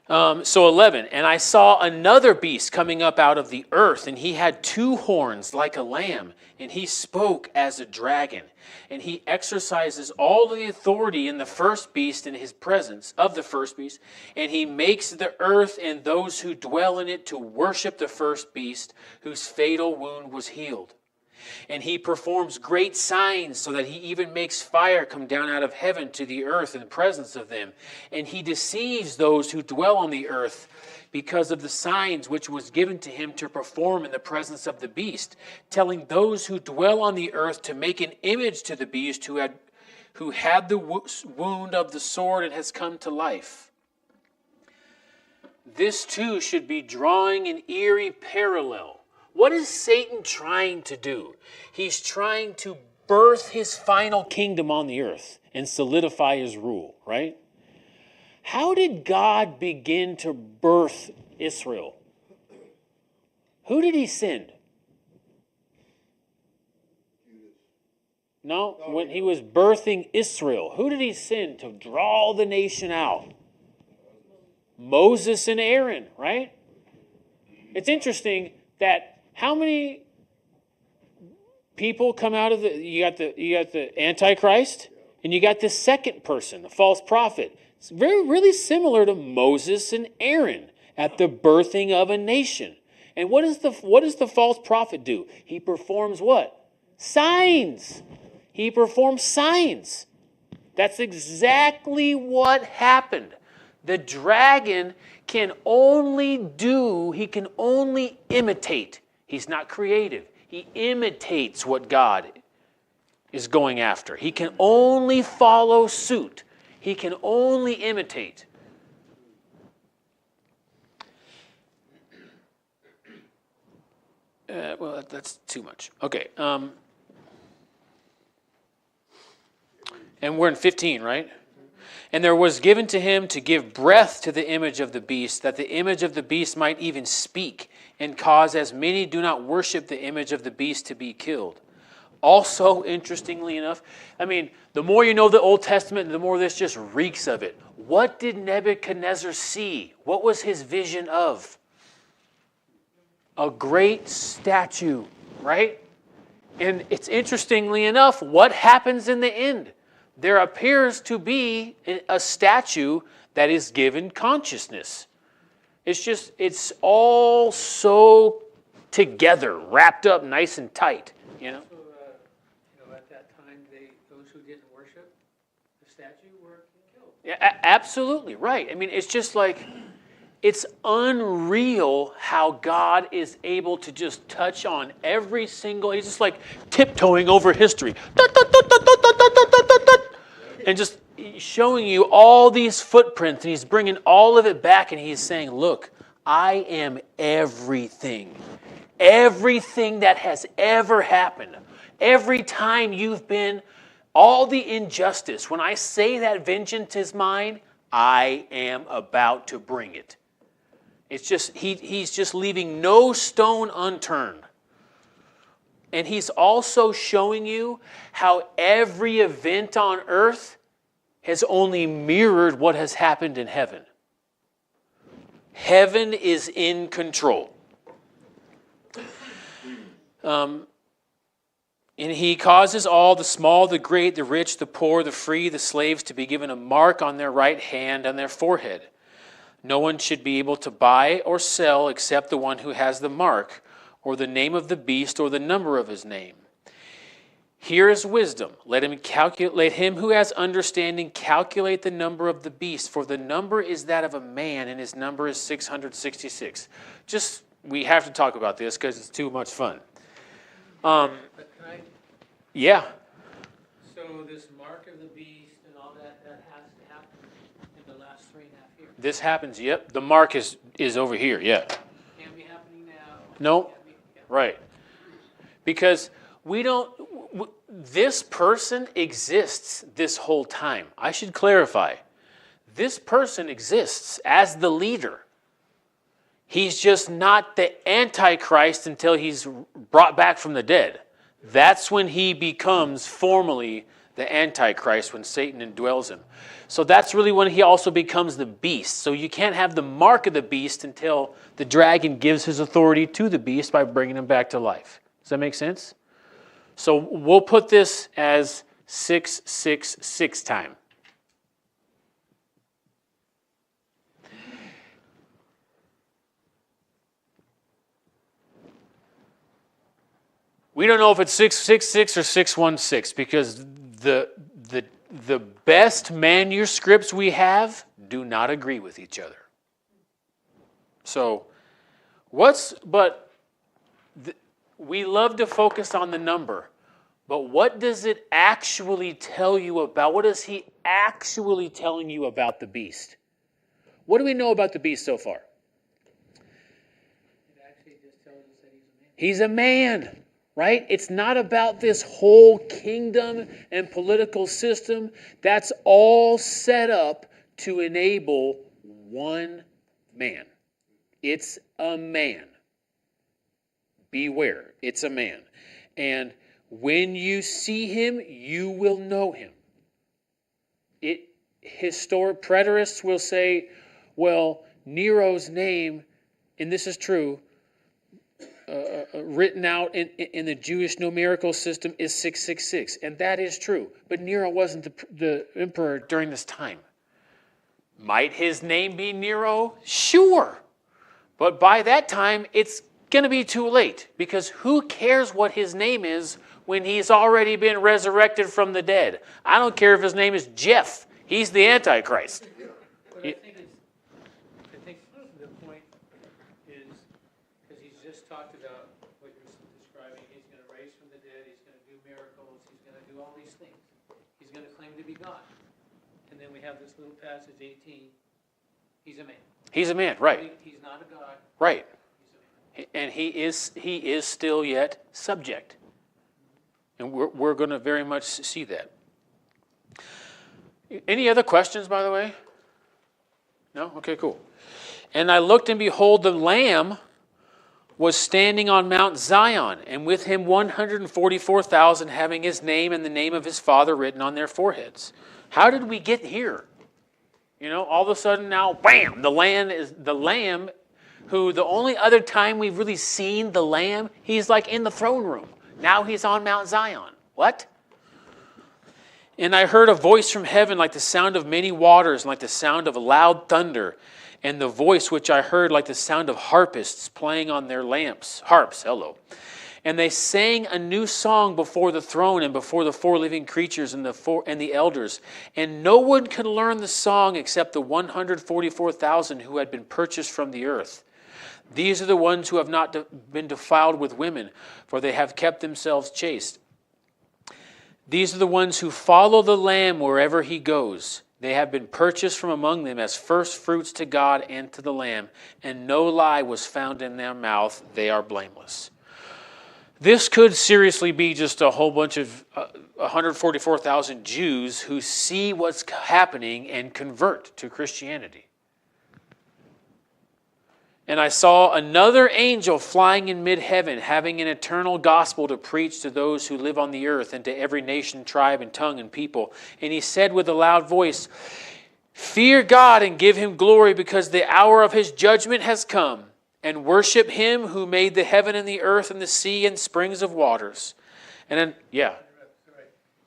So 11, and I saw another beast coming up out of the earth, and he had 2 horns like a lamb, and he spoke as a dragon. And he exercises all the authority in the first beast in his presence of the first beast, and he makes the earth and those who dwell in it to worship the first beast, whose fatal wound was healed. And he performs great signs, so that he even makes fire come down out of heaven to the earth in the presence of them. And he deceives those who dwell on the earth because of the signs which was given to him to perform in the presence of the beast, telling those who dwell on the earth to make an image to the beast who had the wound of the sword and has come to life. This too should be drawing an eerie parallel. What is Satan trying to do? He's trying to birth his final kingdom on the earth and solidify his rule, right? How did God begin to birth Israel? Who did he send? No, when he was birthing Israel. Who did he send to draw the nation out? Moses and Aaron, right? It's interesting that how many people come out of you got the Antichrist, and you got this second person, the false prophet. It's really similar to Moses and Aaron at the birthing of a nation. And what does the false prophet do? He performs what? Signs. He performs signs. That's exactly what happened. The dragon can only imitate. He's not creative. He imitates what God is going after. He can only follow suit. He can only imitate. Well, that's too much. Okay. And we're in 15, right? And there was given to him to give breath to the image of the beast, that the image of the beast might even speak, and cause as many do not worship the image of the beast to be killed. Also, interestingly enough, I mean, the more you know the Old Testament, the more this just reeks of it. What did Nebuchadnezzar see? What was his vision of? A great statue, right? And it's interestingly enough, what happens in the end? There appears to be a statue that is given consciousness. It's all so together, wrapped up nice and tight, you know? So, at that time, those who didn't worship the statue were killed. Yeah, absolutely, right. I mean, it's just like, it's unreal how God is able to just touch on every single, he's just like tiptoeing over history. And just showing you all these footprints, and he's bringing all of it back, and he's saying, look, I am everything. Everything that has ever happened. Every time you've been, all the injustice. When I say that vengeance is mine, I am about to bring it. It's just, he's just leaving no stone unturned. And he's also showing you how every event on earth has only mirrored what has happened in heaven. Heaven is in control. And he causes all, the small, the great, the rich, the poor, the free, the slaves, to be given a mark on their right hand and their forehead. No one should be able to buy or sell except the one who has the mark, or the name of the beast, or the number of his name. Here is wisdom. Let him who has understanding calculate the number of the beast, for the number is that of a man, and his number is 666. We have to talk about this because it's too much fun. But can I, Yeah. so this mark of the beast and all that has to happen in the last 3.5 years. This happens, yep. The mark is over here, yeah. Can't be happening now. No, Can't be- yeah. right. Because this person exists this whole time. I should clarify. This person exists as the leader. He's just not the Antichrist until he's brought back from the dead. That's when he becomes formally the Antichrist, when Satan indwells him. So that's really when he also becomes the beast. So you can't have the mark of the beast until the dragon gives his authority to the beast by bringing him back to life. Does that make sense? So we'll put this as 666 time. We don't know if it's 666 or 616 because the best manuscripts we have do not agree with each other. So, we love to focus on the number, but what does it actually tell you about? What is he actually telling you about the beast? What do we know about the beast so far? It actually just tells us that He's a man, right? It's not about this whole kingdom and political system. That's all set up to enable one man. It's a man. Beware, it's a man. And When you see him, you will know him. Historic preterists will say, well, Nero's name, and this is true, written out in the Jewish numerical system is 666, and that is true. But Nero wasn't the emperor during this time. Might his name be Nero? Sure. But by that time, it's going to be too late, because who cares what his name is when he's already been resurrected from the dead? I don't care if his name is Jeff. He's the Antichrist. But I think the point is, because he's just talked about what you're describing, he's going to raise from the dead, he's going to do miracles, he's going to do all these things. He's going to claim to be God. And then we have this little passage, 18, he's a man. He's a man, right. He's not a God. Right. He's a man. And he is still yet subject. And we're going to very much see that. Any other questions, by the way? No? Okay, cool. And I looked, and behold, the Lamb was standing on Mount Zion, and with him 144,000, having his name and the name of his Father written on their foreheads. How did we get here? You know, all of a sudden now, bam, the Lamb, who the only other time we've really seen the Lamb, he's like in the throne room. Now he's on Mount Zion. What? And I heard a voice from heaven like the sound of many waters, and like the sound of loud thunder, and the voice which I heard like the sound of harpists playing on their harps. And they sang a new song before the throne and before the four living creatures and the elders. And no one could learn the song except the 144,000 who had been purchased from the earth. These are the ones who have not been defiled with women, for they have kept themselves chaste. These are the ones who follow the Lamb wherever he goes. They have been purchased from among them as first fruits to God and to the Lamb, and no lie was found in their mouth. They are blameless. This could seriously be just a whole bunch of 144,000 Jews who see what's happening and convert to Christianity. And I saw another angel flying in mid-heaven, having an eternal gospel to preach to those who live on the earth and to every nation, tribe, and tongue and people. And he said with a loud voice, "Fear God and give him glory, because the hour of his judgment has come. And worship him who made the heaven and the earth and the sea and springs of waters." And then, yeah. Sorry.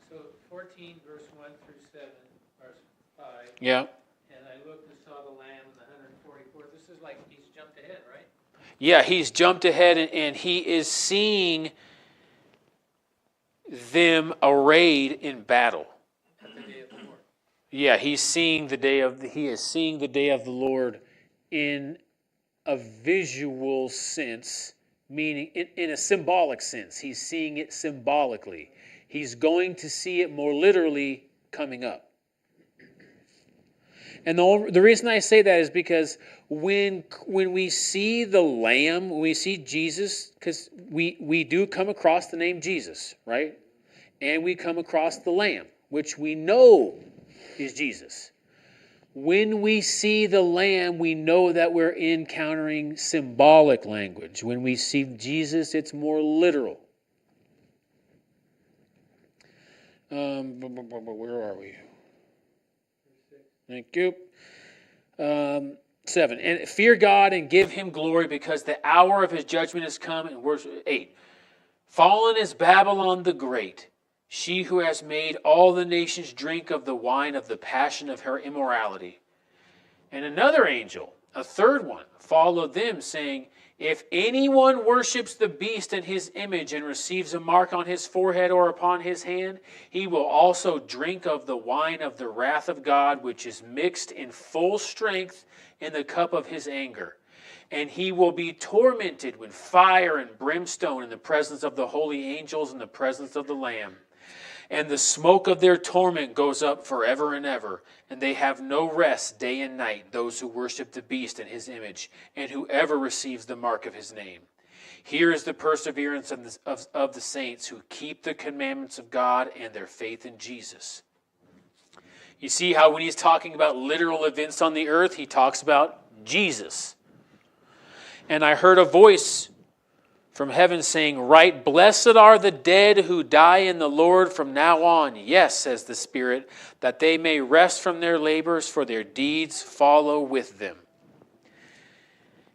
So 14, verse 1 through 7, verse 5. Yeah. And I looked and saw the Lamb and the 144. This is like he's jumped ahead, right? Yeah, he's jumped ahead, and he is seeing them arrayed in battle. At the day of the Lord. Yeah, he is seeing the day of the Lord in a visual sense, meaning in a symbolic sense. He's seeing it symbolically. He's going to see it more literally coming up. And the reason I say that is because when we see the Lamb, when we see Jesus, because we do come across the name Jesus, right? And we come across the Lamb, which we know is Jesus. When we see the Lamb, we know that we're encountering symbolic language. When we see Jesus, it's more literal. Where are we? Thank you. 7. And fear God and give him glory, because the hour of his judgment has come. And verse 8. Fallen is Babylon the Great, she who has made all the nations drink of the wine of the passion of her immorality. And another angel, a third one, followed them, saying, If anyone worships the beast and his image and receives a mark on his forehead or upon his hand, he will also drink of the wine of the wrath of God, which is mixed in full strength in the cup of his anger. And he will be tormented with fire and brimstone in the presence of the holy angels and the presence of the Lamb. And the smoke of their torment goes up forever and ever. And they have no rest day and night, those who worship the beast and his image, and whoever receives the mark of his name. Here is the perseverance of the saints who keep the commandments of God and their faith in Jesus. You see how when he's talking about literal events on the earth, he talks about Jesus. And I heard a voice from heaven saying, "Write, blessed are the dead who die in the Lord from now on. Yes, says the Spirit, that they may rest from their labors, for their deeds follow with them."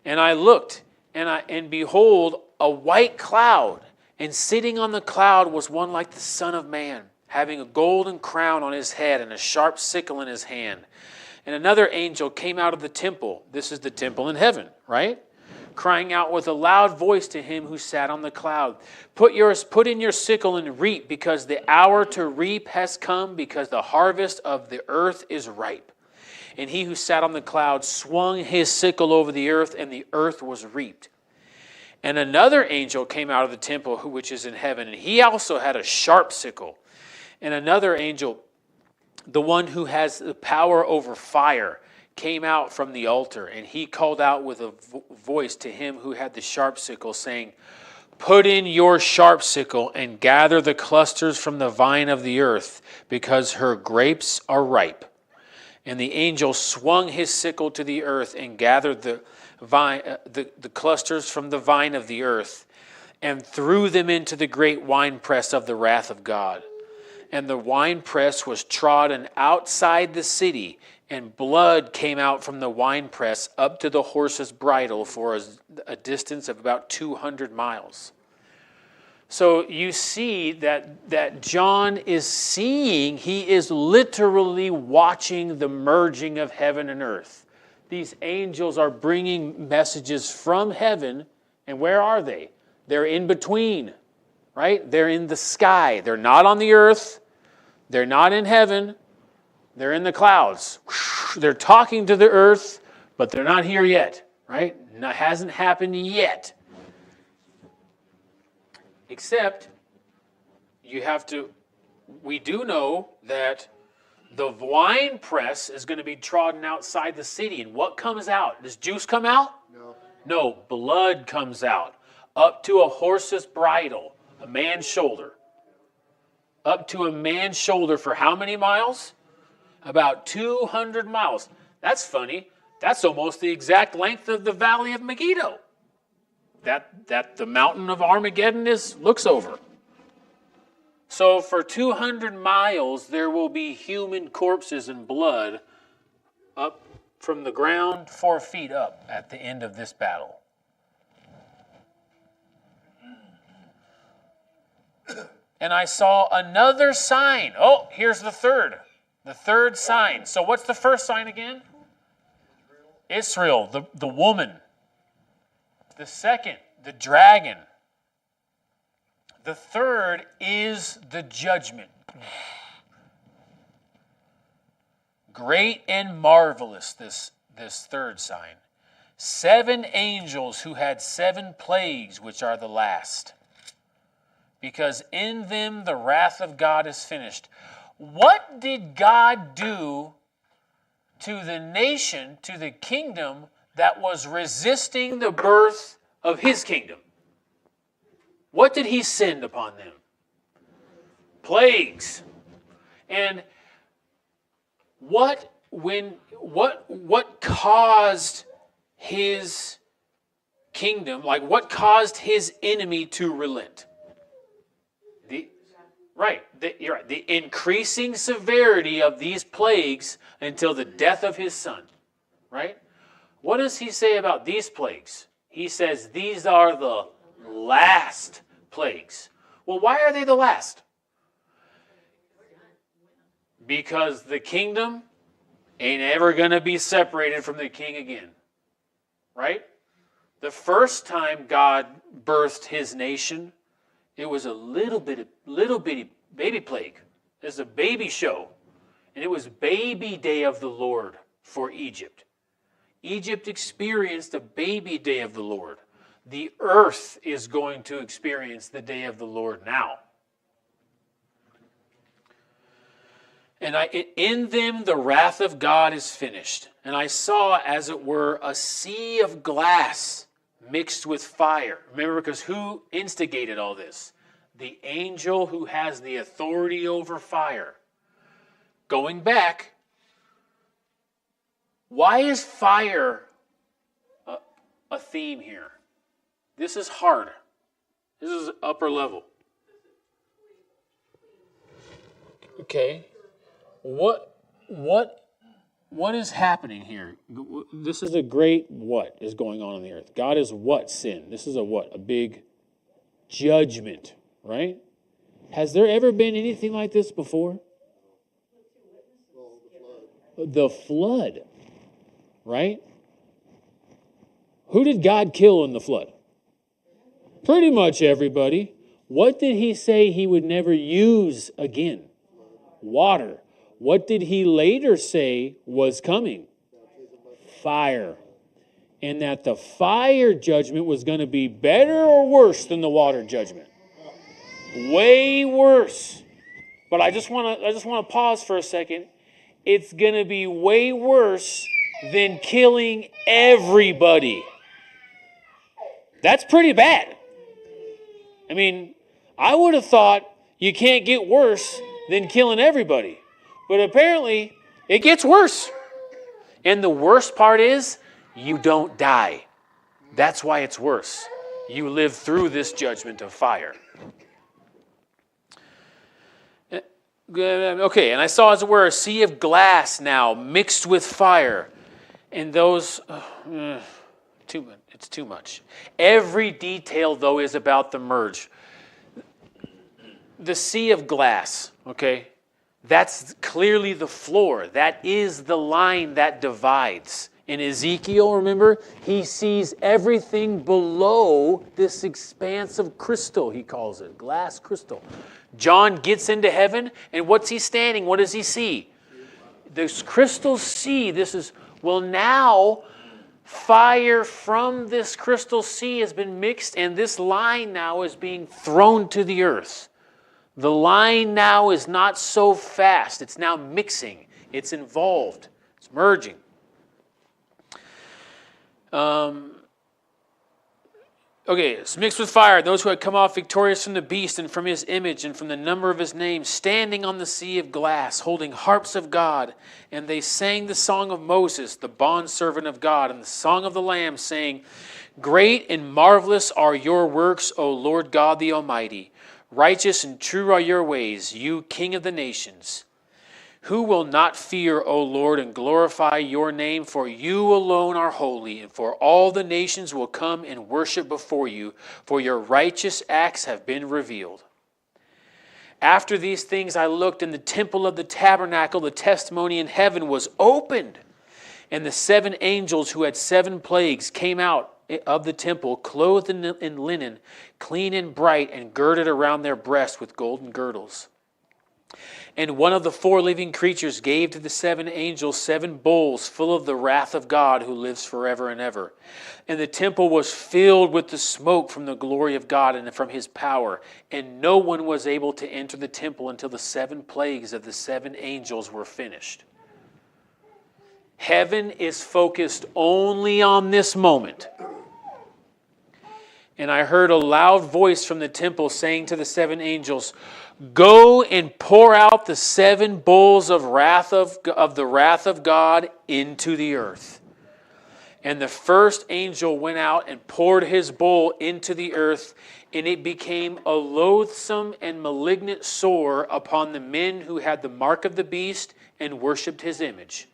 And I looked, and behold, a white cloud, and sitting on the cloud was one like the Son of Man, having a golden crown on his head and a sharp sickle in his hand. And another angel came out of the temple. This is the temple in heaven, right? Crying out with a loud voice to him who sat on the cloud, Put in your sickle and reap, because the hour to reap has come, because the harvest of the earth is ripe. And he who sat on the cloud swung his sickle over the earth, and the earth was reaped. And another angel came out of the temple which is in heaven, and he also had a sharp sickle. And another angel, the one who has the power over fire, came out from the altar, and he called out with a voice to him who had the sharp sickle, saying, "Put in your sharp sickle and gather the clusters from the vine of the earth, because her grapes are ripe." And the angel swung his sickle to the earth and gathered the clusters from the vine of the earth, and threw them into the great winepress of the wrath of God. And the winepress was trodden outside the city, and blood came out from the winepress up to the horse's bridle for a distance of about 200 miles. So you see that John is seeing, he is literally watching the merging of heaven and earth. These angels are bringing messages from heaven, and where are they? They're in between, right? They're in the sky. They're not on the earth. They're not in heaven. They're in the clouds. They're talking to the earth, but they're not here yet, right? It hasn't happened yet. Except, we do know that the wine press is going to be trodden outside the city. And what comes out? Does juice come out? No. No, blood comes out. Up to a horse's bridle, a man's shoulder. Up to a man's shoulder for how many miles? About 200 miles. That's funny. That's almost the exact length of the Valley of Megiddo. That the mountain of Armageddon looks over. So for 200 miles, there will be human corpses and blood up from the ground 4 feet up at the end of this battle. And I saw another sign. Oh, here's the third. The third sign. So what's the first sign again? Israel, the woman. The second, the dragon. The third is the judgment. Great and marvelous, this third sign. 7 angels who had 7 plagues, which are the last. Because in them the wrath of God is finished. What did God do to the nation, to the kingdom that was resisting the birth of his kingdom? What did he send upon them? Plagues. And what caused his kingdom, like what caused his enemy to relent? You're right. The increasing severity of these plagues until the death of his son. Right? What does he say about these plagues? He says these are the last plagues. Well, why are they the last? Because the kingdom ain't ever going to be separated from the king again. Right? The first time God birthed his nation, it was a little bitty baby plague. It was a baby show. And it was baby day of the Lord for Egypt. Egypt experienced a baby day of the Lord. The earth is going to experience the day of the Lord now. And in them the wrath of God is finished. And I saw, as it were, a sea of glass mixed with fire. Remember, because who instigated all this? The angel who has the authority over fire. Going back, why is fire a theme here? This is hard. This is upper level. Okay. What is happening here? This is a great what is going on the earth. God is what? Sin. This is a what? A big judgment, right? Has there ever been anything like this before? The flood, right? Who did God kill in the flood? Pretty much everybody. What did he say he would never use again? Water. What did he later say was coming? Fire. And that the fire judgment was going to be better or worse than the water judgment? Way worse. But I just want to pause for a second. It's going to be way worse than killing everybody. That's pretty bad. I mean, I would have thought you can't get worse than killing everybody. But apparently, it gets worse. And the worst part is, you don't die. That's why it's worse. You live through this judgment of fire. Okay, and I saw, as it were, a sea of glass now mixed with fire. And those, it's too much. Every detail, though, is about the merge. The sea of glass, okay, that's clearly the floor. That is the line that divides. In Ezekiel, remember, he sees everything below this expanse of crystal, he calls it, glass crystal. John gets into heaven, and what's he standing? What does he see? This crystal sea, now fire from this crystal sea has been mixed, and this line now is being thrown to the earth. The line now is not so fast. It's now mixing. It's involved. It's merging. Okay, it's mixed with fire. Those who had come off victorious from the beast and from his image and from the number of his name, standing on the sea of glass, holding harps of God. And they sang the song of Moses, the bondservant of God, and the song of the Lamb, saying, Great and marvelous are your works, O Lord God the Almighty. Righteous and true are your ways, you King of the nations. Who will not fear, O Lord, and glorify your name? For you alone are holy, and for all the nations will come and worship before you, for your righteous acts have been revealed. After these things I looked, and the temple of the tabernacle, the testimony in heaven, was opened. And the 7 angels who had 7 plagues came out of the temple, clothed in linen, clean and bright, and girded around their breasts with golden girdles. And one of the 4 living creatures gave to the 7 angels 7 bowls full of the wrath of God who lives forever and ever. And the temple was filled with the smoke from the glory of God and from his power. And no one was able to enter the temple until the 7 plagues of the 7 angels were finished. Heaven is focused only on this moment. And I heard a loud voice from the temple saying to the 7 angels, Go and pour out the 7 bowls of the wrath of God into the earth. And the first angel went out and poured his bowl into the earth, and it became a loathsome and malignant sore upon the men who had the mark of the beast and worshipped his image.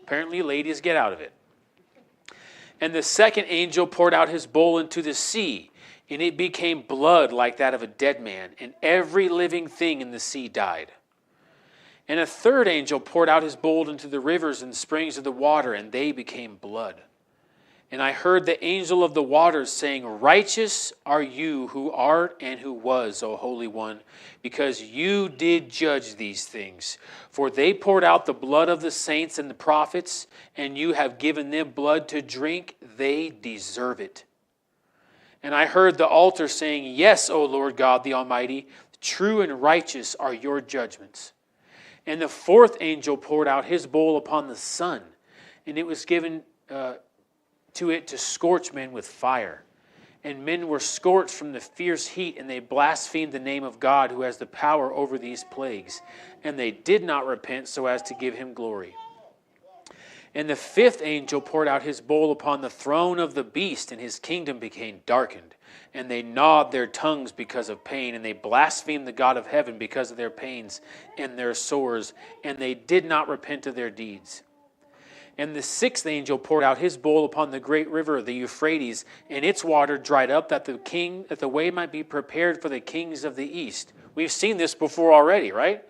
Apparently, ladies, get out of it. And the second angel poured out his bowl into the sea, and it became blood like that of a dead man, and every living thing in the sea died. And a third angel poured out his bowl into the rivers and springs of the water, and they became blood. And I heard the angel of the waters saying, Righteous are you who art and who was, O Holy One, because you did judge these things. For they poured out the blood of the saints and the prophets, and you have given them blood to drink. They deserve it. And I heard the altar saying, Yes, O Lord God the Almighty, true and righteous are your judgments. And the fourth angel poured out his bowl upon the sun, and it was given to it to scorch men with fire. And men were scorched from the fierce heat, and they blasphemed the name of God who has the power over these plagues. And they did not repent so as to give him glory. And the fifth angel poured out his bowl upon the throne of the beast, and his kingdom became darkened. and they gnawed their tongues because of pain, and they blasphemed the God of heaven because of their pains and their sores, and they did not repent of their deeds. And the sixth angel poured out his bowl upon the great river, the Euphrates, and its water dried up, that the way might be prepared for the kings of the east. We've seen this before already, right?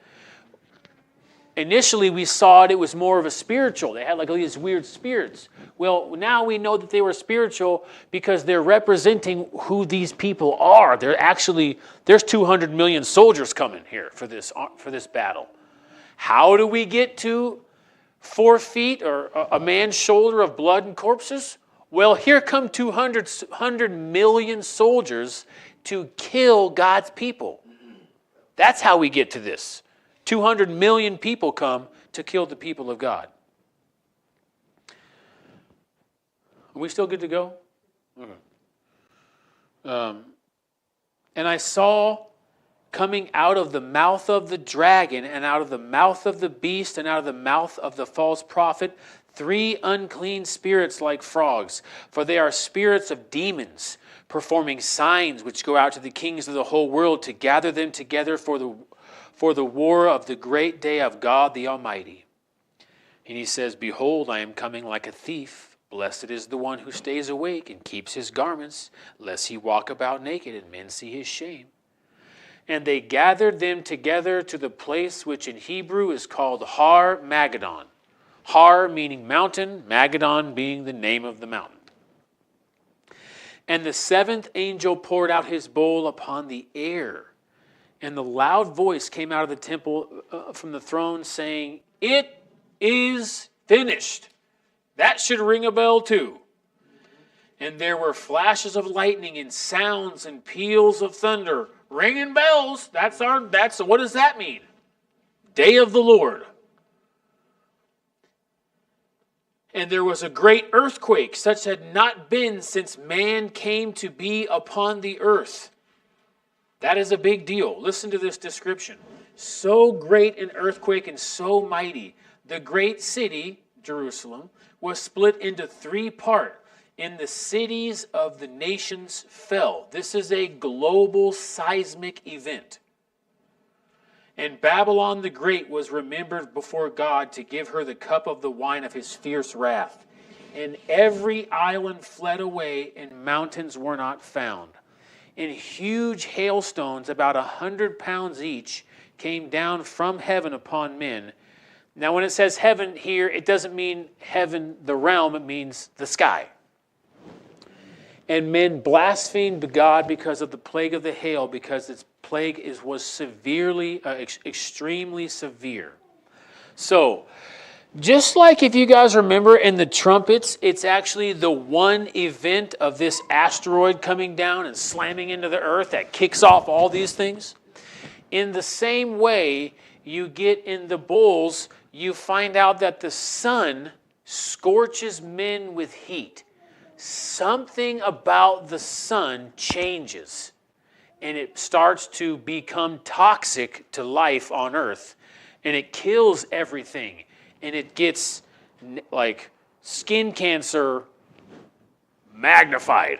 Initially, we saw it was more of a spiritual. They had like all these weird spirits. Well, now we know that they were spiritual because they're representing who these people are. There's 200 million soldiers coming here for this battle. How do we get to 4 feet or a man's shoulder of blood and corpses? Well, here come 200 million soldiers to kill God's people. That's how we get to this. 200 million people come to kill the people of God. Are we still good to go? Okay. And I saw coming out of the mouth of the dragon and out of the mouth of the beast and out of the mouth of the false prophet 3 unclean spirits like frogs, for they are spirits of demons, performing signs which go out to the kings of the whole world to gather them together for the war of the great day of God the Almighty. And he says, behold, I am coming like a thief. Blessed is the one who stays awake and keeps his garments, lest he walk about naked and men see his shame. And they gathered them together to the place which in Hebrew is called Har Mageddon. Har meaning mountain, Mageddon being the name of the mountain. And the 7th angel poured out his bowl upon the air. And the loud voice came out of the temple from the throne saying, it is finished. That should ring a bell too. And there were flashes of lightning and sounds and peals of thunder. Ringing bells. What does that mean? Day of the Lord. And there was a great earthquake, such had not been since man came to be upon the earth. That is a big deal. Listen to this description. So great an earthquake and so mighty. The great city, Jerusalem, was split into 3 parts, and the cities of the nations fell. This is a global seismic event. And Babylon the Great was remembered before God to give her the cup of the wine of his fierce wrath. And every island fled away, and mountains were not found. And huge hailstones, about 100 pounds each, came down from heaven upon men. Now, when it says heaven here, it doesn't mean heaven, the realm, it means the sky. And men blasphemed God because of the plague of the hail, because its plague was extremely severe. So, just like if you guys remember in the trumpets, it's actually the one event of this asteroid coming down and slamming into the earth that kicks off all these things. In the same way, you get in the bowls, you find out that the sun scorches men with heat. Something about the sun changes, and it starts to become toxic to life on earth, and it kills everything, and it gets like skin cancer magnified.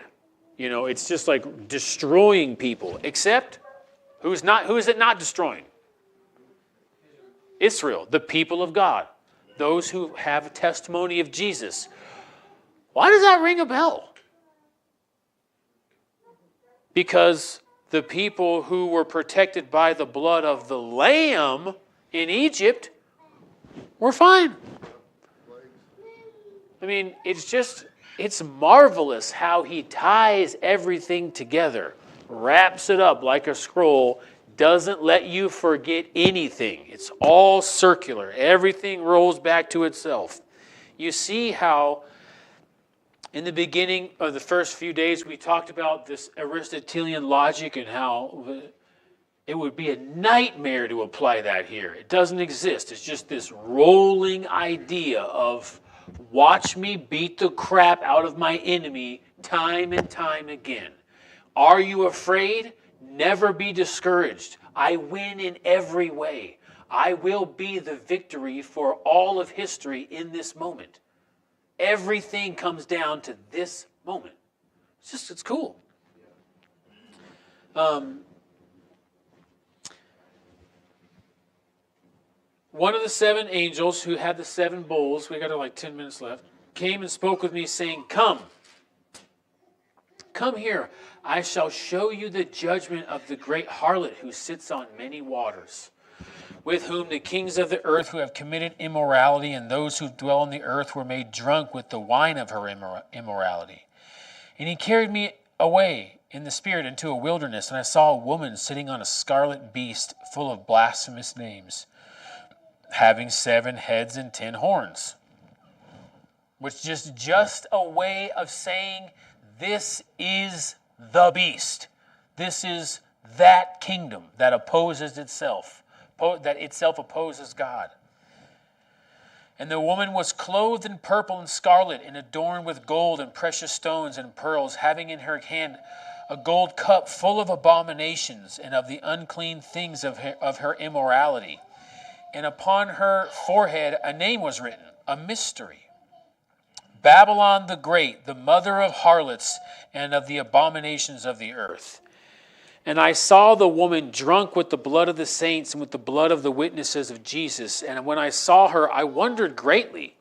You know, it's just like destroying people, except who is it not destroying? Israel, the people of God, those who have a testimony of Jesus. Why does that ring a bell? Because the people who were protected by the blood of the Lamb in Egypt were fine. I mean, it's marvelous how he ties everything together, wraps it up like a scroll, doesn't let you forget anything. It's all circular. Everything rolls back to itself. You see how in the beginning of the first few days, we talked about this Aristotelian logic and how it would be a nightmare to apply that here. It doesn't exist. It's just this rolling idea of watch me beat the crap out of my enemy time and time again. Are you afraid? Never be discouraged. I win in every way. I will be the victory for all of history in this moment. Everything comes down to this moment. It's cool. One of the 7 angels who had the 7 bowls, we got like 10 minutes left, came and spoke with me, saying, Come here, I shall show you the judgment of the great harlot who sits on many waters, with whom the kings of the earth who have committed immorality and those who dwell on the earth were made drunk with the wine of her immorality. And he carried me away in the spirit into a wilderness, and I saw a woman sitting on a scarlet beast full of blasphemous names, having 7 heads and 10 horns. Which is just a way of saying this is the beast. This is that kingdom that opposes itself, that itself opposes God. And the woman was clothed in purple and scarlet and adorned with gold and precious stones and pearls, having in her hand a gold cup full of abominations and of the unclean things of her immorality. And upon her forehead a name was written, a mystery. Babylon the Great, the mother of harlots and of the abominations of the earth. And I saw the woman drunk with the blood of the saints and with the blood of the witnesses of Jesus. And when I saw her, I wondered greatly.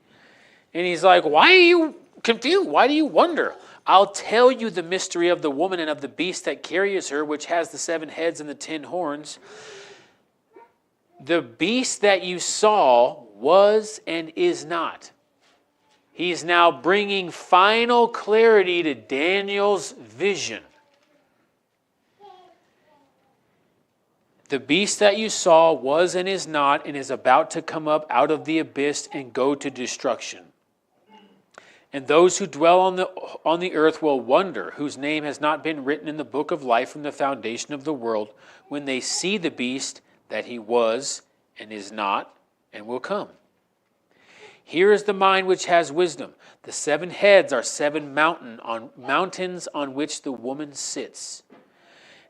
And he's like, why are you confused? Why do you wonder? I'll tell you the mystery of the woman and of the beast that carries her, which has the 7 heads and the 10 horns. The beast that you saw was and is not. He's now bringing final clarity to Daniel's vision. The beast that you saw was and is not, and is about to come up out of the abyss and go to destruction. And those who dwell on the earth will wonder, whose name has not been written in the book of life from the foundation of the world, when they see the beast, that he was and is not and will come. Here is the mind which has wisdom. The 7 heads are 7 mountains on which the woman sits.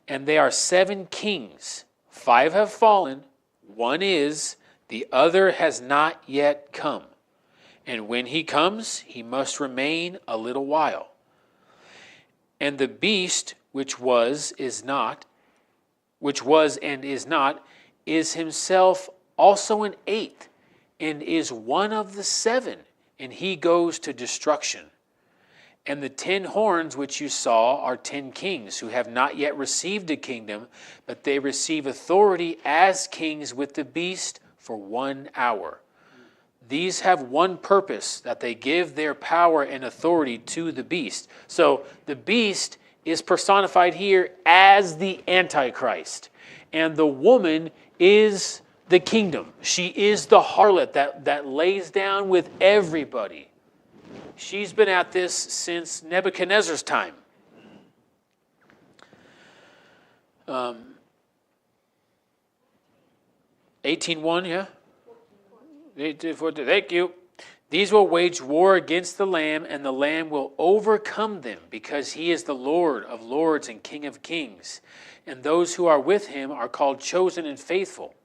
And they are 7 kings. 5 have fallen, 1 is, the other has not yet come. And when he comes, he must remain a little while. And the beast which was and is not, is himself also an 8th, and is one of the 7, and he goes to destruction. And the 10 horns which you saw are 10 kings, who have not yet received a kingdom, but they receive authority as kings with the beast for 1 hour. These have one purpose, that they give their power and authority to the beast. So the beast is personified here as the Antichrist. And the woman is the kingdom. She is the harlot that lays down with everybody. She's been at this since Nebuchadnezzar's time. 18:1, yeah? 18:4, thank you. These will wage war against the Lamb, and the Lamb will overcome them, because he is the Lord of lords and King of kings. And those who are with him are called chosen and faithful.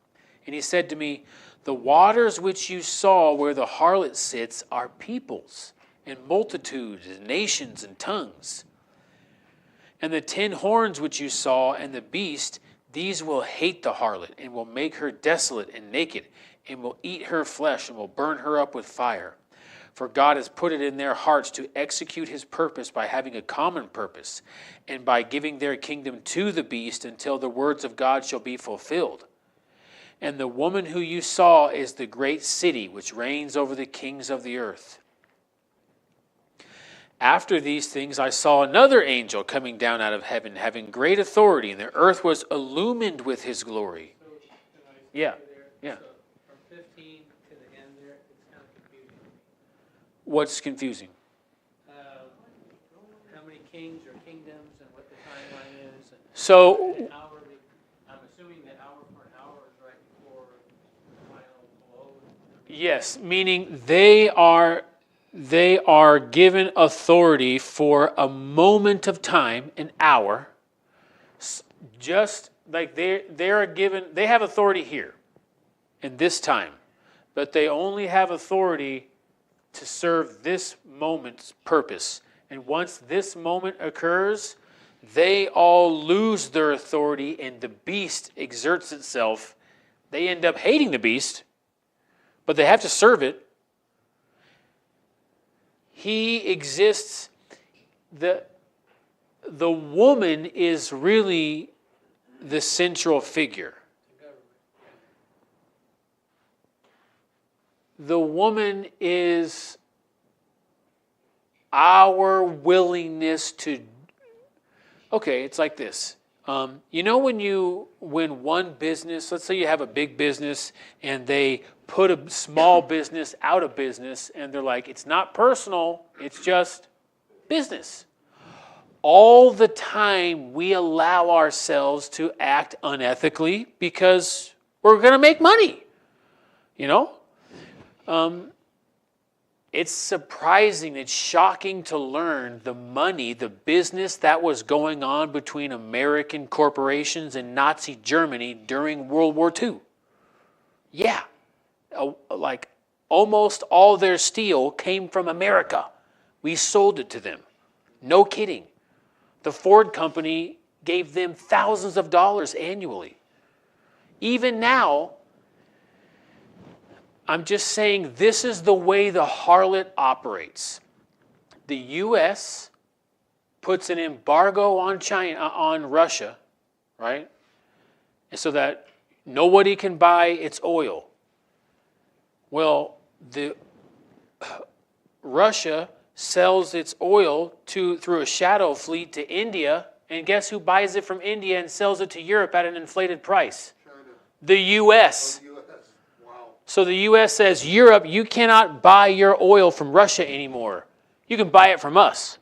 And he said to me, the waters which you saw where the harlot sits are peoples and multitudes and nations and tongues. And the 10 horns which you saw and the beast, these will hate the harlot and will make her desolate and naked, and will eat her flesh and will burn her up with fire. For God has put it in their hearts to execute his purpose by having a common purpose, and by giving their kingdom to the beast until the words of God shall be fulfilled. And the woman who you saw is the great city which reigns over the kings of the earth. After these things I saw another angel coming down out of heaven, having great authority, and the earth was illumined with his glory. So, can I stop Yeah, you there? yeah. So, from 15 to the end there, it's kind of confusing. What's confusing? How many kings or kingdoms and what the timeline is. And So, an hourly, I'm assuming that hour for an hour is right before the final blow. yes, meaning they are given authority for a moment of time, an hour, just like they have authority here in this time, but they only have authority to serve this moment's purpose. And once this moment occurs, they all lose their authority and the beast exerts itself. They end up hating the beast, but they have to serve it. He exists. The woman is really the central figure. The woman is our willingness to. Okay, it's like this. You know when one business, let's say you have a big business and they put a small business out of business and they're like, it's not personal, it's just business. All the time we allow ourselves to act unethically because we're going to make money, you know? It's surprising, it's shocking to learn the money, the business that was going on between American corporations and Nazi Germany during World War II. Yeah, like almost all their steel came from America. We sold it to them. No kidding. The Ford company gave them thousands of dollars annually. Even now, I'm just saying this is the way the harlot operates. The U.S. puts an embargo on China, on Russia, right? And so that nobody can buy its oil. Well, Russia sells its oil through a shadow fleet to India, and guess who buys it from India and sells it to Europe at an inflated price? China. The U.S. Oh, US. Wow. So the U.S. says, Europe, you cannot buy your oil from Russia anymore. You can buy it from us.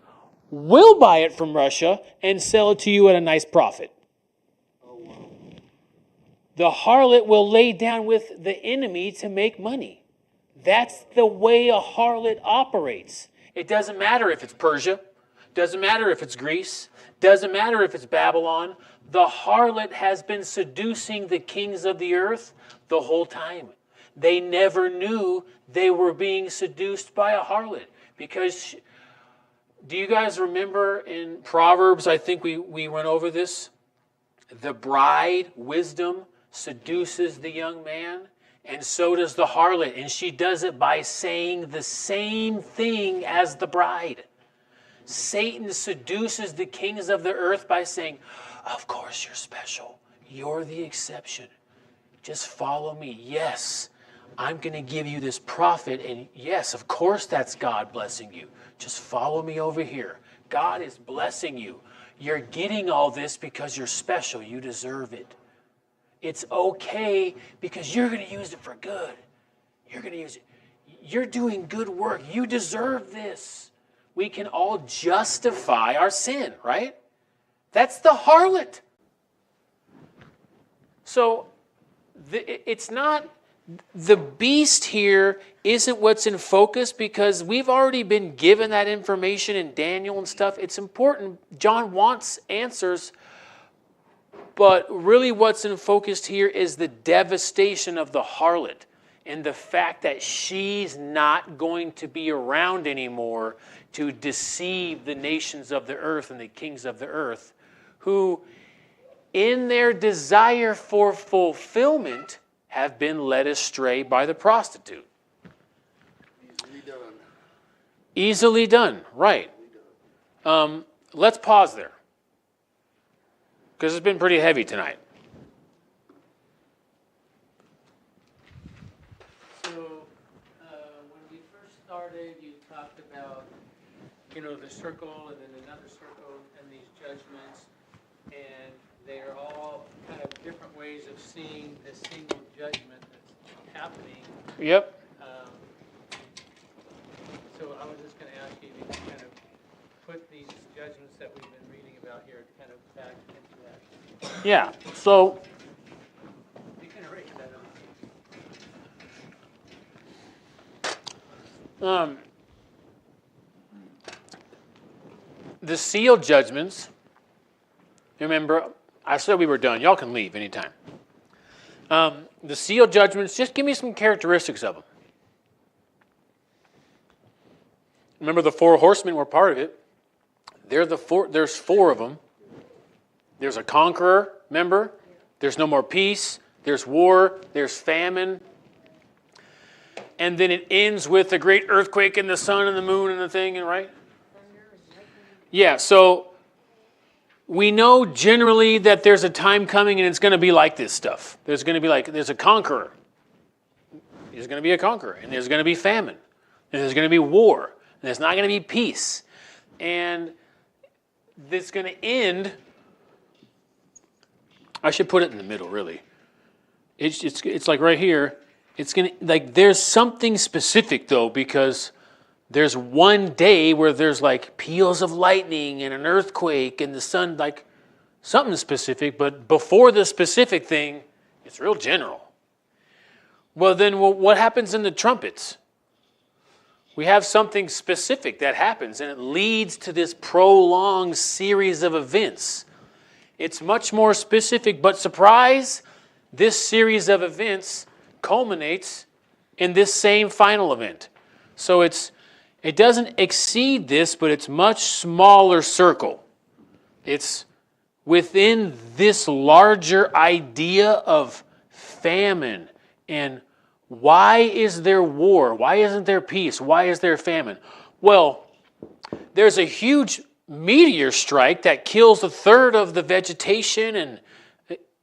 We'll buy it from Russia and sell it to you at a nice profit. Oh, wow. The harlot will lay down with the enemy to make money. That's the way a harlot operates. It doesn't matter if it's Persia. Doesn't matter if it's Greece. Doesn't matter if it's Babylon. The harlot has been seducing the kings of the earth the whole time. They never knew they were being seduced by a harlot. Because, do you guys remember in Proverbs, I think we went over this? The bride, wisdom, seduces the young man, and so does the harlot. And she does it by saying the same thing as the bride. Satan seduces the kings of the earth by saying, of course you're special. You're the exception. Just follow me. Yes, I'm going to give you this prophet. And yes, of course that's God blessing you. Just follow me over here. God is blessing you. You're getting all this because you're special. You deserve it. It's okay because you're going to use it for good. You're going to use it. You're doing good work. You deserve this. We can all justify our sin, right? That's the harlot. So it's not, the beast here isn't what's in focus because we've already been given that information in Daniel and stuff. It's important. John wants answers. But really what's in focus here is the devastation of the harlot and the fact that she's not going to be around anymore to deceive the nations of the earth and the kings of the earth, who in their desire for fulfillment have been led astray by the prostitute. Easily done. Easily done, right. Let's pause there, because it's been pretty heavy tonight. So, when we first started, you talked about, the circle and then another circle and these judgments, and they're all kind of different ways of seeing the single judgment that's happening. Yep. So I was just going to ask you to kind of put these judgments that we've been reading about here kind of back into that. Yeah, so You can erase that the seal judgments, remember, I said we were done. Y'all can leave anytime. The seal judgments, just give me some characteristics of them. Remember the four horsemen were part of it. There's four of them. There's a conqueror, remember? There's no more peace. There's war. There's famine. And then it ends with a great earthquake and the sun and the moon and the thing, right? Yeah, so we know generally that there's a time coming and it's going to be like this stuff. There's going to be there's a conqueror. There's going to be a conqueror. And there's going to be famine. And there's going to be war. And there's not going to be peace. And it's going to end. I should put it in the middle, really. It's like right here. It's going to, there's something specific, though, because there's one day where there's peals of lightning and an earthquake and the sun, something specific, but before the specific thing, it's real general. Well, then what happens in the trumpets? We have something specific that happens, and it leads to this prolonged series of events. It's much more specific, but surprise, this series of events culminates in this same final event. So it doesn't exceed this, but it's much smaller circle. It's within this larger idea of famine and why is there war? Why isn't there peace? Why is there famine? Well, there's a huge meteor strike that kills a third of the vegetation, and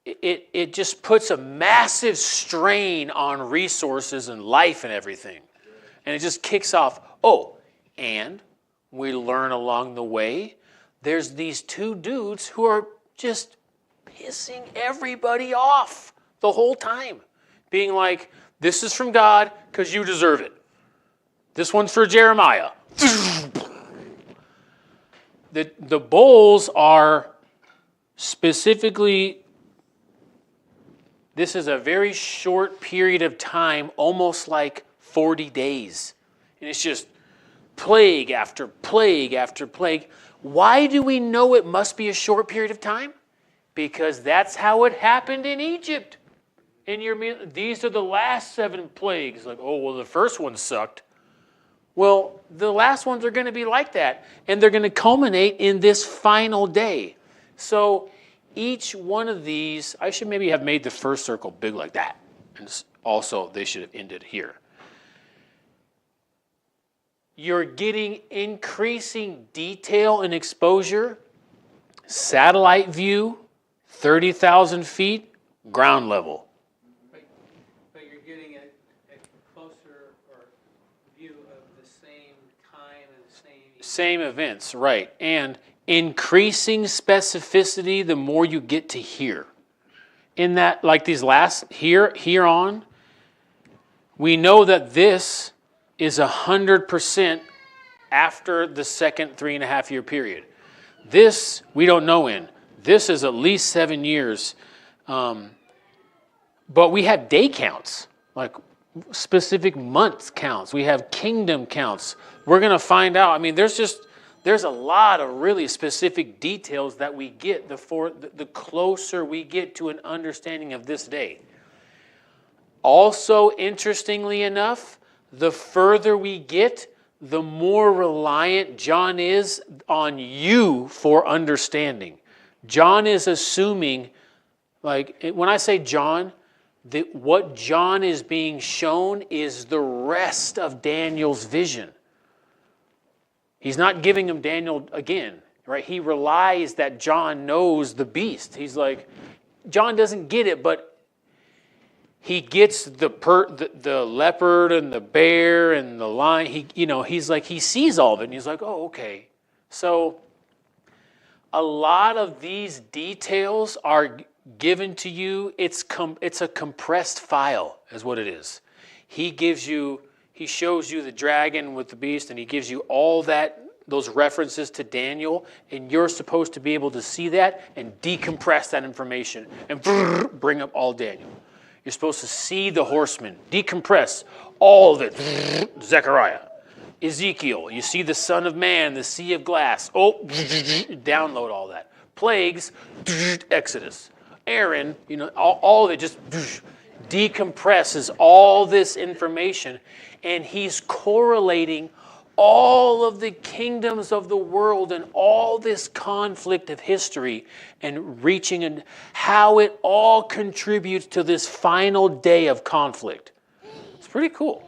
it just puts a massive strain on resources and life and everything. And it just kicks off. Oh, and we learn along the way, there's these two dudes who are just pissing everybody off the whole time. Being like, this is from God because you deserve it. This one's for Jeremiah. The bowls are specifically, this is a very short period of time, almost like 40 days. And it's just plague after plague after plague. Why do we know it must be a short period of time? Because that's how it happened in Egypt. These are the last 7 plagues. The first one sucked. Well, the last ones are going to be like that. And they're going to culminate in this final day. So each one of these, I should maybe have made the first circle big like that. And also, they should have ended here. You're getting increasing detail and exposure. Satellite view, 30,000 feet, ground level. But you're getting a closer view of the same time and the same events, right. And increasing specificity the more you get to here. In that, these last, here on, we know that this is 100% after the second 3.5-year period. This, we don't know in. This is at least 7 years. But we have day counts, specific month counts. We have kingdom counts. We're going to find out. There's a lot of really specific details that we get the closer we get to an understanding of this day. Also, interestingly enough, the further we get, the more reliant John is on you for understanding. John is assuming, when I say John, what John is being shown is the rest of Daniel's vision. He's not giving him Daniel again, right? He relies that John knows the beast. He's John doesn't get it, but he gets the leopard and the bear and the lion. He sees all of it, and he's like, oh, okay. So a lot of these details are given to you. It's a compressed file, is what it is. He shows you the dragon with the beast, and he gives you all those references to Daniel, and you're supposed to be able to see that and decompress that information and bring up all Daniel. You're supposed to see the horsemen, decompress all of it. Zechariah, Ezekiel, you see the Son of Man, the Sea of Glass. Oh, download all that. Plagues, Exodus. Aaron, all of it just decompresses all this information, and he's correlating all of the kingdoms of the world and all this conflict of history and reaching and how it all contributes to this final day of conflict. It's pretty cool.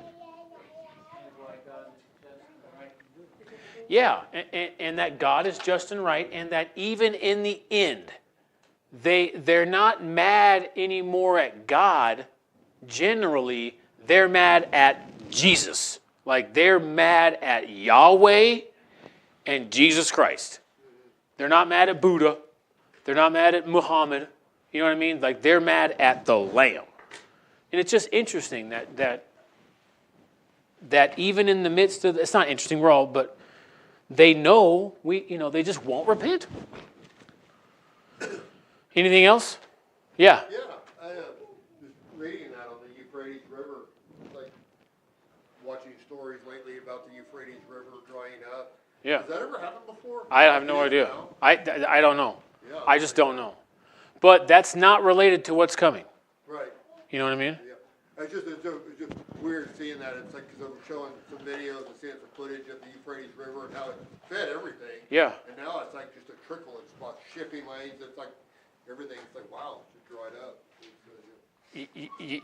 Yeah, and that God is just and right, and that even in the end, they're not mad anymore at God. Generally, they're mad at Jesus. Like they're mad at Yahweh and Jesus Christ. They're not mad at Buddha. They're not mad at Muhammad. You know what I mean? Like they're mad at the Lamb. And it's just interesting that even in the midst of, it's not interesting, we're all, but they know they just won't repent. Anything else? Yeah. Yeah, I just reading that on the Euphrates River, like watching stories lately about the Euphrates River drying up. Yeah. Has that ever happened before? I have no It is idea. now. I don't know. Yeah. I just don't know. But that's not related to what's coming. Right. You know what I mean? Yeah. It's just weird seeing that. It's like because I'm showing some videos and seeing some footage of the Euphrates River and how it fed everything. Yeah. And now it's like just a trickle. It's about shipping lanes. It's like everything's like wow, it's just dried up. Yeah.